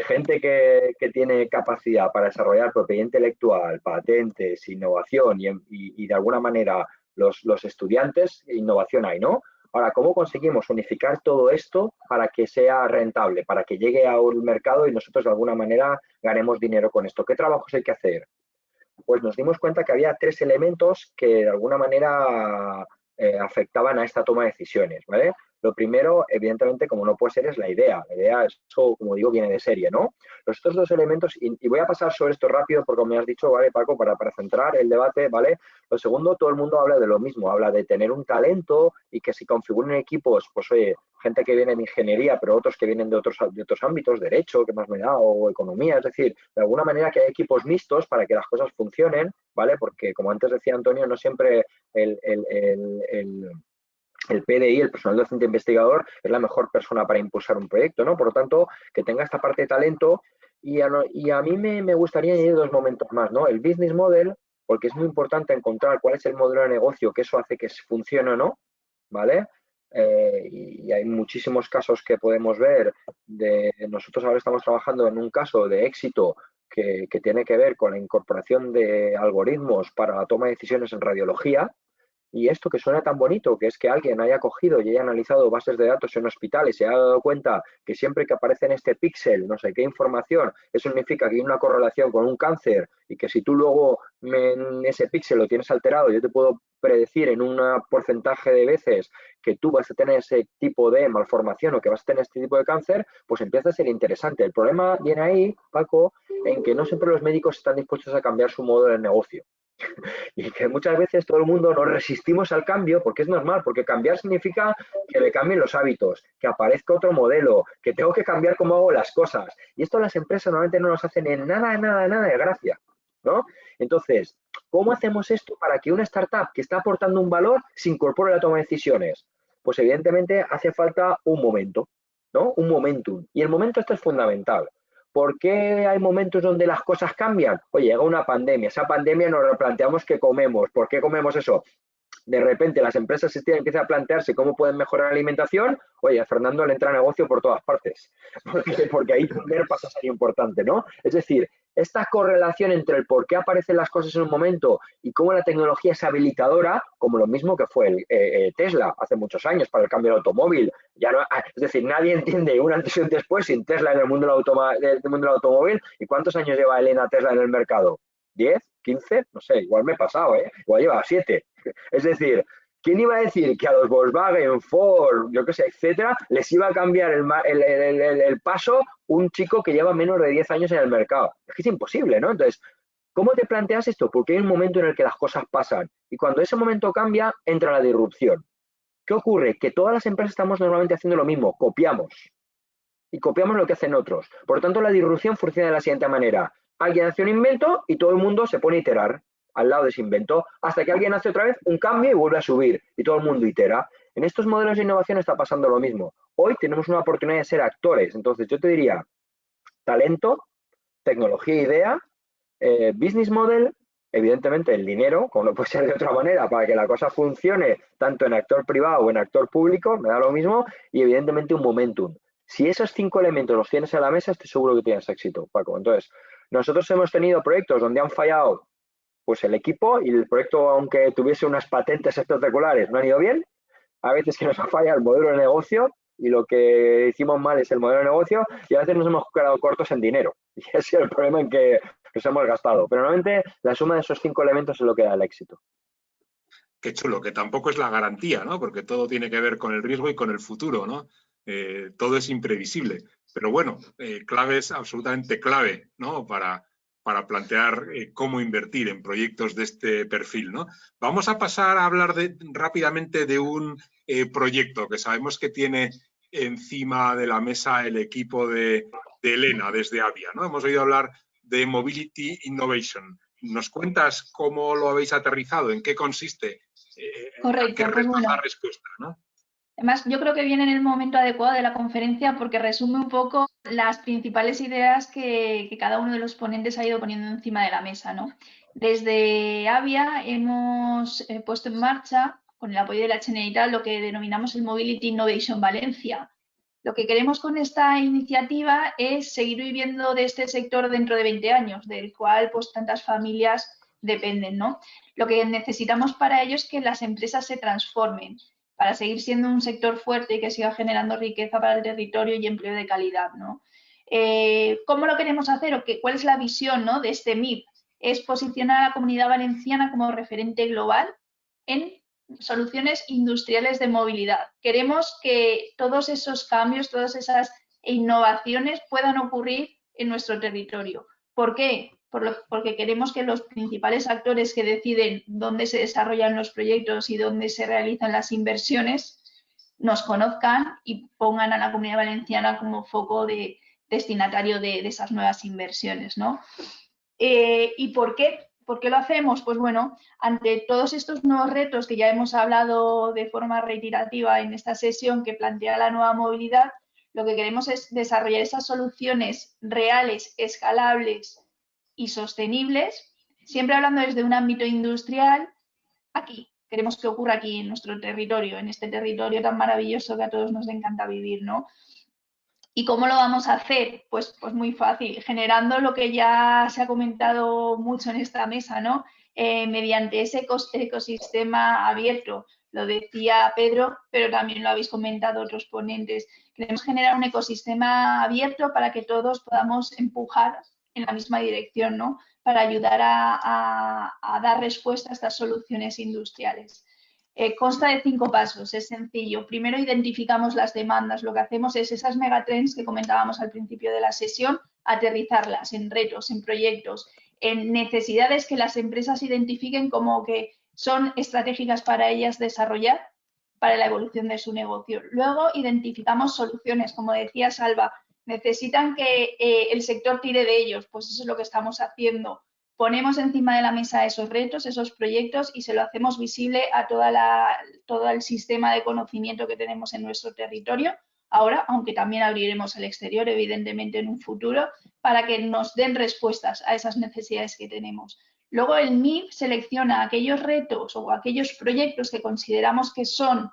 gente que tiene capacidad para desarrollar propiedad intelectual, patentes, innovación y de alguna manera los estudiantes, innovación hay, ¿no? Ahora, ¿cómo conseguimos unificar todo esto para que sea rentable, para que llegue a un mercado y nosotros de alguna manera ganemos dinero con esto? ¿Qué trabajos hay que hacer? Pues nos dimos cuenta que había 3 elementos que de alguna manera afectaban a esta toma de decisiones, ¿vale? Lo primero, evidentemente, como no puede ser, es la idea. La idea, eso, como digo, viene de serie, ¿no? Los otros 2 elementos, y voy a pasar sobre esto rápido porque me has dicho, ¿vale, Paco? Para centrar el debate, ¿vale? Lo segundo, todo el mundo habla de lo mismo, habla de tener un talento y que si configuran equipos, pues oye, gente que viene de ingeniería, pero otros que vienen de otros ámbitos, derecho, que más me da, o economía, es decir, de alguna manera que hay equipos mixtos para que las cosas funcionen, ¿vale? Porque, como antes decía Antonio, no siempre el PDI, el personal docente investigador, es la mejor persona para impulsar un proyecto, ¿no? Por lo tanto, que tenga esta parte de talento y a mí me gustaría añadir 2 momentos más, ¿no? El business model porque es muy importante encontrar cuál es el modelo de negocio que eso hace que funcione o no, ¿vale? Y hay muchísimos casos que podemos ver. Nosotros ahora estamos trabajando en un caso de éxito que tiene que ver con la incorporación de algoritmos para la toma de decisiones en radiología. Y esto que suena tan bonito, que es que alguien haya cogido y haya analizado bases de datos en hospitales y se haya dado cuenta que siempre que aparece en este píxel no sé qué información, eso significa que hay una correlación con un cáncer y que si tú luego en ese píxel lo tienes alterado, yo te puedo predecir en un porcentaje de veces que tú vas a tener ese tipo de malformación o que vas a tener este tipo de cáncer, pues empieza a ser interesante. El problema viene ahí, Paco, en que no siempre los médicos están dispuestos a cambiar su modo de negocio. Y que muchas veces todo el mundo nos resistimos al cambio porque es normal, porque cambiar significa que me cambien los hábitos, que aparezca otro modelo, que tengo que cambiar cómo hago las cosas. Y esto las empresas normalmente no nos hacen en nada de gracia, ¿no? Entonces, ¿cómo hacemos esto para que una startup que está aportando un valor se incorpore a la toma de decisiones? Pues evidentemente hace falta un momento, ¿no? Un momentum. Y el momento este es fundamental. ¿Por qué hay momentos donde las cosas cambian? Oye, llega una pandemia, esa pandemia nos replanteamos qué comemos, ¿por qué comemos eso? De repente las empresas empiezan a plantearse cómo pueden mejorar la alimentación. Oye, a Fernando le entra negocio por todas partes, porque ahí comer pasa a ser importante, ¿no? Es decir, esta correlación entre el por qué aparecen las cosas en un momento y cómo la tecnología es habilitadora, como lo mismo que fue Tesla hace muchos años para el cambio del automóvil. Ya no, es decir, nadie entiende un antes y un después sin Tesla en el mundo del automóvil. ¿Y cuántos años lleva Elena Tesla en el mercado? ¿10? ¿15? No sé, igual me he pasado, ¿eh? Igual lleva 7. Es decir, ¿quién iba a decir que a los Volkswagen, Ford, yo qué sé, etcétera, les iba a cambiar el paso un chico que lleva menos de 10 años en el mercado? Es que es imposible, ¿no? Entonces, ¿cómo te planteas esto? Porque hay un momento en el que las cosas pasan y cuando ese momento cambia, entra la disrupción. ¿Qué ocurre? Que todas las empresas estamos normalmente haciendo lo mismo, copiamos. Y copiamos lo que hacen otros. Por lo tanto, la disrupción funciona de la siguiente manera. Alguien hace un invento y todo el mundo se pone a iterar al lado de ese invento, hasta que alguien hace otra vez un cambio y vuelve a subir, y todo el mundo itera. En estos modelos de innovación está pasando lo mismo. Hoy tenemos una oportunidad de ser actores, entonces yo te diría talento, tecnología e idea, business model, evidentemente el dinero, como no puede ser de otra manera, para que la cosa funcione tanto en actor privado o en actor público, me da lo mismo, y evidentemente un momentum. Si esos 5 elementos los tienes en la mesa, estoy seguro que tienes éxito, Paco. Entonces, nosotros hemos tenido proyectos donde han fallado pues el equipo y el proyecto, aunque tuviese unas patentes espectaculares, no han ido bien. A veces que nos ha fallado el modelo de negocio y lo que hicimos mal es el modelo de negocio y a veces nos hemos quedado cortos en dinero. Y ese es el problema en que nos hemos gastado. Pero normalmente la suma de esos 5 elementos es lo que da el éxito. Qué chulo, que tampoco es la garantía, ¿no? Porque todo tiene que ver con el riesgo y con el futuro, ¿no? Todo es imprevisible. Pero bueno, clave es absolutamente clave, ¿no? Para plantear cómo invertir en proyectos de este perfil, ¿no? Vamos a pasar a hablar rápidamente de un proyecto que sabemos que tiene encima de la mesa el equipo de Elena desde Avia, ¿no? Hemos oído hablar de Mobility Innovation. ¿Nos cuentas cómo lo habéis aterrizado? ¿En qué consiste? Correcto, pues bueno. La respuesta, ¿no? Además, yo creo que viene en el momento adecuado de la conferencia porque resume un poco las principales ideas que cada uno de los ponentes ha ido poniendo encima de la mesa, ¿no? Desde Avia hemos puesto en marcha, con el apoyo de la Generalitat, lo que denominamos el Mobility Innovation Valencia. Lo que queremos con esta iniciativa es seguir viviendo de este sector dentro de 20 años, del cual pues tantas familias dependen, ¿no? Lo que necesitamos para ello es que las empresas se transformen, para seguir siendo un sector fuerte y que siga generando riqueza para el territorio y empleo de calidad, ¿no? ¿Cómo lo queremos hacer o cuál es la visión, ¿no?, de este MIP? Es posicionar a la Comunidad Valenciana como referente global en soluciones industriales de movilidad. Queremos que todos esos cambios, todas esas innovaciones puedan ocurrir en nuestro territorio. ¿Por qué? Porque queremos que los principales actores que deciden dónde se desarrollan los proyectos y dónde se realizan las inversiones nos conozcan y pongan a la Comunidad Valenciana como foco destinatario de esas nuevas inversiones, ¿no? ¿Y por qué? ¿Por qué lo hacemos? Pues bueno, ante todos estos nuevos retos que ya hemos hablado de forma reiterativa en esta sesión que plantea la nueva movilidad, lo que queremos es desarrollar esas soluciones reales, escalables y sostenibles siempre hablando desde un ámbito industrial, aquí. Queremos que ocurra aquí, en nuestro territorio, en este territorio tan maravilloso que a todos nos encanta vivir, ¿no? ¿Y cómo lo vamos a hacer? Pues muy fácil, generando lo que ya se ha comentado mucho en esta mesa, ¿no? Mediante ese ecosistema abierto. Lo decía Pedro, pero también lo habéis comentado otros ponentes. Queremos generar un ecosistema abierto para que todos podamos empujar en la misma dirección, ¿no? Para ayudar a dar respuesta a estas soluciones industriales. Consta de 5 pasos, es sencillo. Primero identificamos las demandas. Lo que hacemos es esas megatrends que comentábamos al principio de la sesión, aterrizarlas en retos, en proyectos, en necesidades que las empresas identifiquen como que son estratégicas para ellas desarrollar para la evolución de su negocio. Luego identificamos soluciones, como decía Salva, necesitan que el sector tire de ellos, pues eso es lo que estamos haciendo. Ponemos encima de la mesa esos retos, esos proyectos y se lo hacemos visible a todo el sistema de conocimiento que tenemos en nuestro territorio. Ahora, aunque también abriremos al exterior, evidentemente, en un futuro, para que nos den respuestas a esas necesidades que tenemos. Luego el MIB selecciona aquellos retos o aquellos proyectos que consideramos que son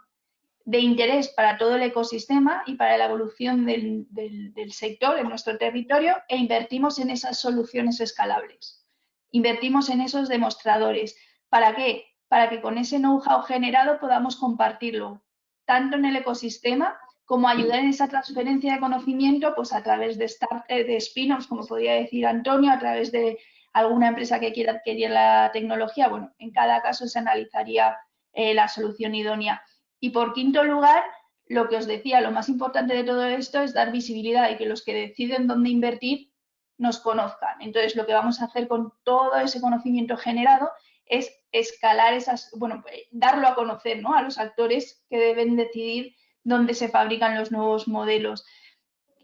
de interés para todo el ecosistema y para la evolución del sector en nuestro territorio e invertimos en esas soluciones escalables. Invertimos en esos demostradores. ¿Para qué? Para que con ese know-how generado podamos compartirlo, tanto en el ecosistema como ayudar en esa transferencia de conocimiento, pues a través de spin-offs, como podría decir Antonio, a través de alguna empresa que quiera adquirir la tecnología. Bueno, en cada caso se analizaría la solución idónea. Y por quinto lugar, lo que os decía, lo más importante de todo esto es dar visibilidad y que los que deciden dónde invertir nos conozcan. Entonces, lo que vamos a hacer con todo ese conocimiento generado es escalar esas, bueno, darlo a conocer, ¿no? A los actores que deben decidir dónde se fabrican los nuevos modelos.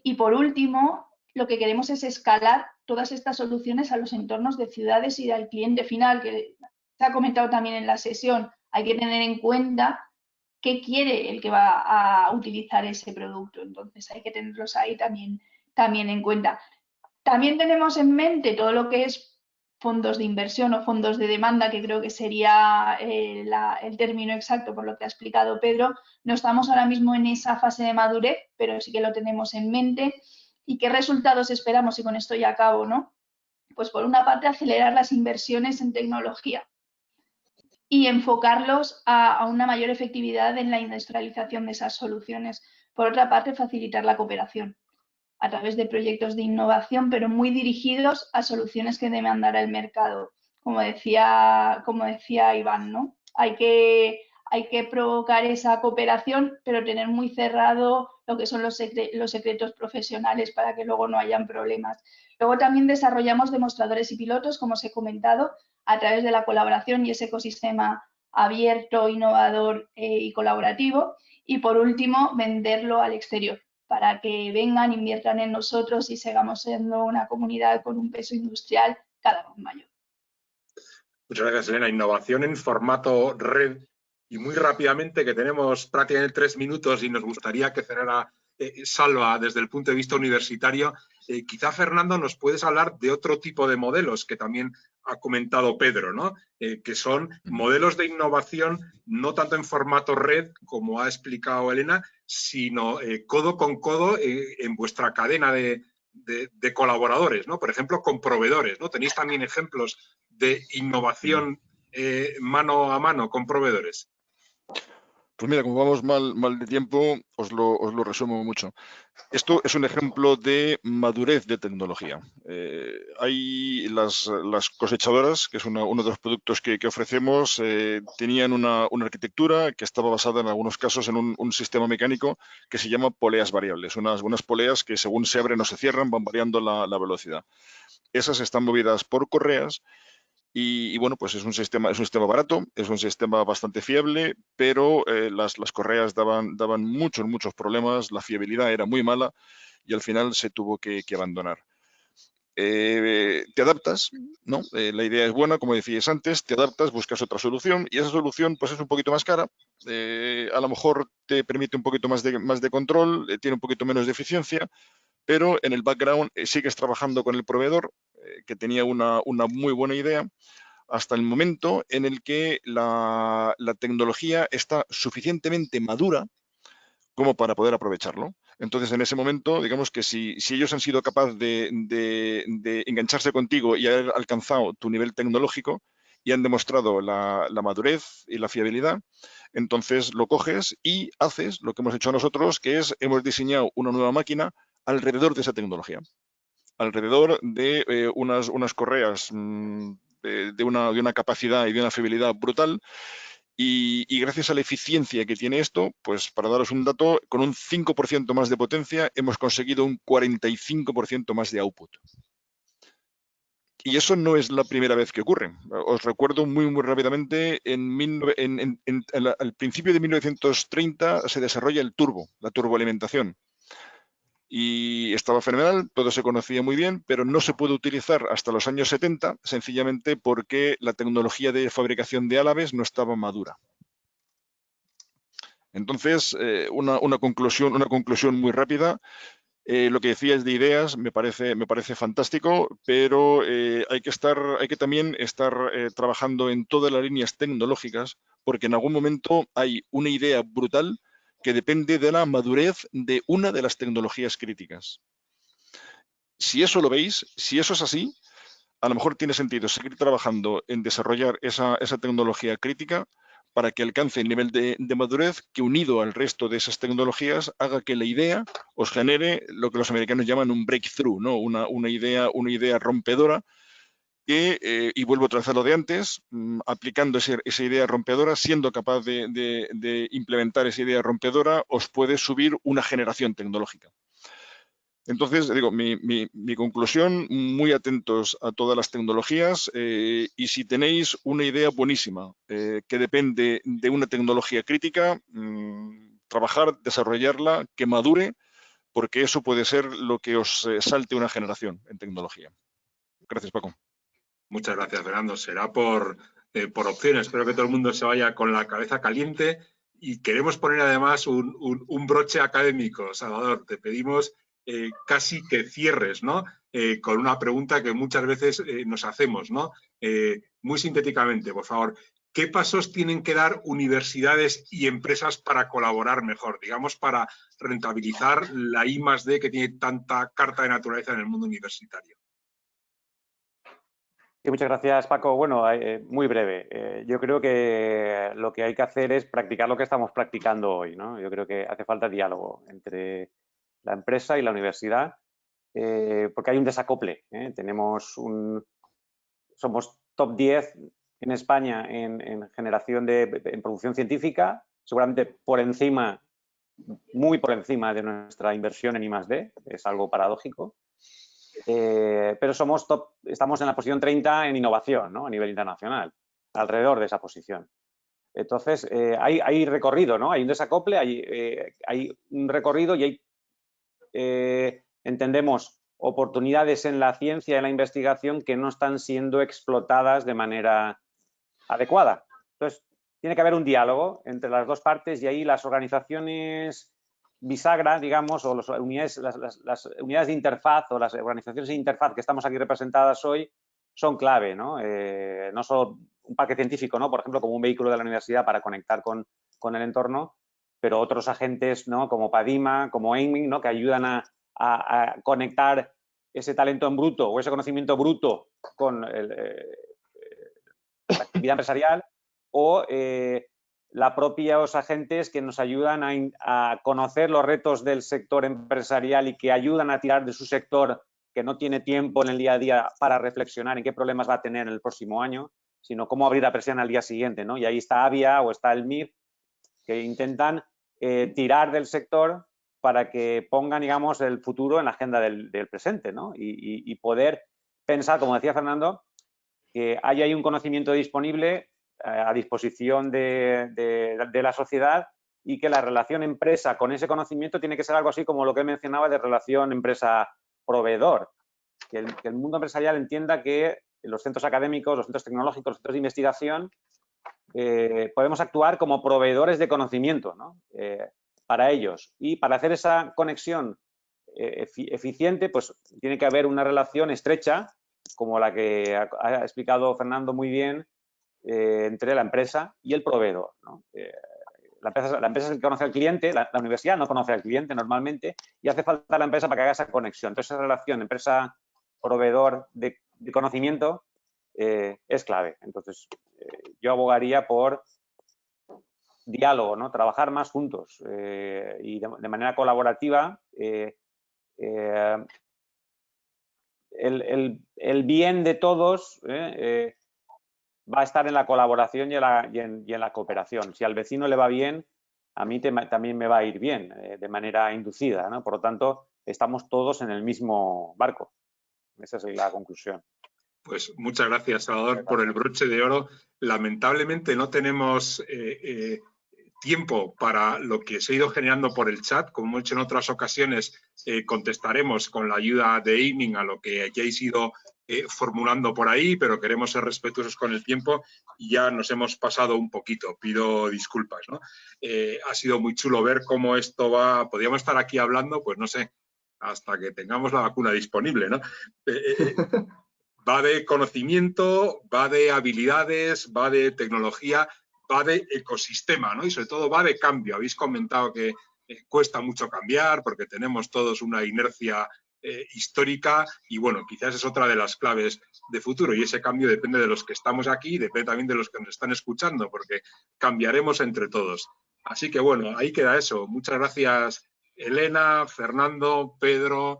Y por último, lo que queremos es escalar todas estas soluciones a los entornos de ciudades y al cliente final, que se ha comentado también en la sesión. Hay que tener en cuenta qué quiere el que va a utilizar ese producto. Entonces, hay que tenerlos ahí también en cuenta. También tenemos en mente todo lo que es fondos de inversión o fondos de demanda, que creo que sería el término exacto por lo que ha explicado Pedro. No estamos ahora mismo en esa fase de madurez, pero sí que lo tenemos en mente. ¿Y qué resultados esperamos? Y con esto ya acabo, ¿no? Pues por una parte, acelerar las inversiones en tecnología y enfocarlos a una mayor efectividad en la industrialización de esas soluciones. Por otra parte, facilitar la cooperación a través de proyectos de innovación, pero muy dirigidos a soluciones que demandará el mercado. Como decía Iván, ¿no? Hay que provocar esa cooperación, pero tener muy cerrado lo que son los secretos profesionales para que luego no hayan problemas. Luego también desarrollamos demostradores y pilotos, como os he comentado, a través de la colaboración y ese ecosistema abierto, innovador y colaborativo. Y por último, venderlo al exterior, para que vengan, inviertan en nosotros y sigamos siendo una comunidad con un peso industrial cada vez mayor. Muchas gracias, Elena. Innovación en formato red. Y muy rápidamente, que tenemos prácticamente 3 minutos y nos gustaría que cerrara Salva desde el punto de vista universitario. Quizá, Fernando, nos puedes hablar de otro tipo de modelos que también ha comentado Pedro, ¿no? Que son modelos de innovación no tanto en formato red, como ha explicado Elena, sino codo con codo en vuestra cadena de colaboradores, ¿no? Por ejemplo, con proveedores, ¿no? Tenéis también ejemplos de innovación mano a mano con proveedores. Pues mira, como vamos mal de tiempo, os lo resumo mucho. Esto es un ejemplo de madurez de tecnología. Hay las cosechadoras, que es uno de los productos que ofrecemos, tenían una arquitectura que estaba basada en algunos casos en un sistema mecánico que se llama poleas variables, unas poleas que según se abren o se cierran van variando la velocidad. Esas están movidas por correas. Y bueno, pues es un sistema barato, es un sistema bastante fiable, pero las correas daban muchos problemas, la fiabilidad era muy mala y al final se tuvo que abandonar. Te adaptas, ¿no? La idea es buena, como decíais antes, te adaptas, buscas otra solución y esa solución pues es un poquito más cara, a lo mejor te permite un poquito más de control, tiene un poquito menos de eficiencia, pero en el background sigues trabajando con el proveedor, que tenía una muy buena idea, hasta el momento en el que la tecnología está suficientemente madura como para poder aprovecharlo. Entonces, en ese momento, digamos que si ellos han sido capaces de engancharse contigo y haber alcanzado tu nivel tecnológico y han demostrado la madurez y la fiabilidad, entonces lo coges y haces lo que hemos hecho nosotros, que es hemos diseñado una nueva máquina alrededor de esa tecnología, alrededor de unas correas de una capacidad y de una fiabilidad brutal. Y gracias a la eficiencia que tiene esto, pues para daros un dato, con un 5% más de potencia hemos conseguido un 45% más de output. Y eso no es la primera vez que ocurre. Os recuerdo muy rápidamente, al principio de 1930 se desarrolla el turbo, la turboalimentación. Y estaba fenomenal, todo se conocía muy bien, pero no se puede utilizar hasta los años 70, sencillamente porque la tecnología de fabricación de álabes no estaba madura. Entonces, una conclusión muy rápida. Lo que decías de ideas me parece fantástico, pero hay que también estar trabajando en todas las líneas tecnológicas, porque en algún momento hay una idea brutal que depende de la madurez de una de las tecnologías críticas. Si eso lo veis, si eso es así, a lo mejor tiene sentido seguir trabajando en desarrollar esa tecnología crítica para que alcance el nivel de madurez que, unido al resto de esas tecnologías, haga que la idea os genere lo que los americanos llaman un breakthrough, ¿no? Una idea rompedora que, y vuelvo a trazar lo de antes, aplicando esa idea rompedora, siendo capaz de implementar esa idea rompedora, os puede subir una generación tecnológica. Entonces, digo, mi conclusión, muy atentos a todas las tecnologías y si tenéis una idea buenísima que depende de una tecnología crítica, trabajar, desarrollarla, que madure, porque eso puede ser lo que os salte una generación en tecnología. Gracias, Paco. Muchas gracias, Fernando. Será por opciones. Espero que todo el mundo se vaya con la cabeza caliente y queremos poner además un broche académico. Salvador, te pedimos casi que cierres, ¿no? Con una pregunta que muchas veces nos hacemos, ¿no? Muy sintéticamente, por favor, ¿qué pasos tienen que dar universidades y empresas para colaborar mejor, digamos, para rentabilizar la I+D que tiene tanta carta de naturaleza en el mundo universitario? Sí, muchas gracias, Paco. Bueno, muy breve. Yo creo que lo que hay que hacer es practicar lo que estamos practicando hoy, ¿no? Yo creo que hace falta diálogo entre la empresa y la universidad, porque hay un desacople. Somos top 10 en España en generación en producción científica, seguramente muy por encima de nuestra inversión en I+D, es algo paradójico. Pero estamos en la posición 30 en innovación, ¿no? A nivel internacional, alrededor de esa posición. Entonces, hay recorrido, ¿no? Hay un desacople, hay un recorrido y entendemos oportunidades en la ciencia y en la investigación que no están siendo explotadas de manera adecuada. Entonces, tiene que haber un diálogo entre las dos partes y ahí las organizaciones bisagra, digamos, o las unidades de interfaz o las organizaciones de interfaz que estamos aquí representadas hoy son clave, ¿no? No solo un parque científico, ¿no? Por ejemplo, como un vehículo de la universidad para conectar con el entorno, pero otros agentes, ¿no? Como Padima, como Aiming, ¿no? Que ayudan a conectar ese talento en bruto o ese conocimiento bruto con la actividad empresarial o los propios agentes que nos ayudan a conocer los retos del sector empresarial y que ayudan a tirar de su sector que no tiene tiempo en el día a día para reflexionar en qué problemas va a tener en el próximo año, sino cómo abrir la persiana al día siguiente, ¿no? Y ahí está Avia o está el MIR, que intentan tirar del sector para que pongan, digamos, el futuro en la agenda del presente, ¿no? Y poder pensar, como decía Fernando, que haya ahí un conocimiento disponible a disposición de la sociedad y que la relación empresa con ese conocimiento tiene que ser algo así como lo que mencionaba de relación empresa-proveedor. Que el mundo empresarial entienda que los centros académicos, los centros tecnológicos, los centros de investigación, podemos actuar como proveedores de conocimiento, ¿no? Para ellos. Y para hacer esa conexión eficiente, pues tiene que haber una relación estrecha como la que ha explicado Fernando muy bien, entre la empresa y el proveedor, ¿no? La empresa es el que conoce al cliente, la universidad no conoce al cliente normalmente y hace falta la empresa para que haga esa conexión. Entonces, esa relación empresa-proveedor de conocimiento es clave. Entonces, yo abogaría por diálogo, ¿no? Trabajar más juntos y de manera colaborativa. El bien de todos va a estar en la colaboración y en la cooperación. Si al vecino le va bien, a mí también me va a ir bien, de manera inducida, ¿no? Por lo tanto, estamos todos en el mismo barco. Esa es la conclusión. Pues muchas gracias, Salvador, por el broche de oro. Lamentablemente no tenemos tiempo para lo que se ha ido generando por el chat. Como hemos hecho en otras ocasiones, contestaremos con la ayuda de Eiming a lo que hayáis ido formulando por ahí, pero queremos ser respetuosos con el tiempo y ya nos hemos pasado un poquito. Pido disculpas, ¿no? Ha sido muy chulo ver cómo esto va. Podríamos estar aquí hablando, pues no sé, hasta que tengamos la vacuna disponible, ¿no? Va de conocimiento, va de habilidades, va de tecnología, va de ecosistema, ¿no? Y sobre todo va de cambio. Habéis comentado que cuesta mucho cambiar porque tenemos todos una inercia histórica y, bueno, quizás es otra de las claves de futuro y ese cambio depende de los que estamos aquí y depende también de los que nos están escuchando porque cambiaremos entre todos. Así que, bueno, ahí queda eso. Muchas gracias, Elena, Fernando, Pedro,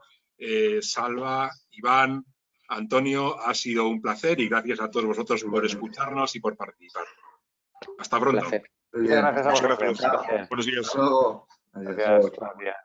Salva, Iván, Antonio, ha sido un placer y gracias a todos vosotros por escucharnos y por participar. Hasta pronto. Muchas gracias a vosotros. Buenos días. Hasta luego. Gracias. Buenos días.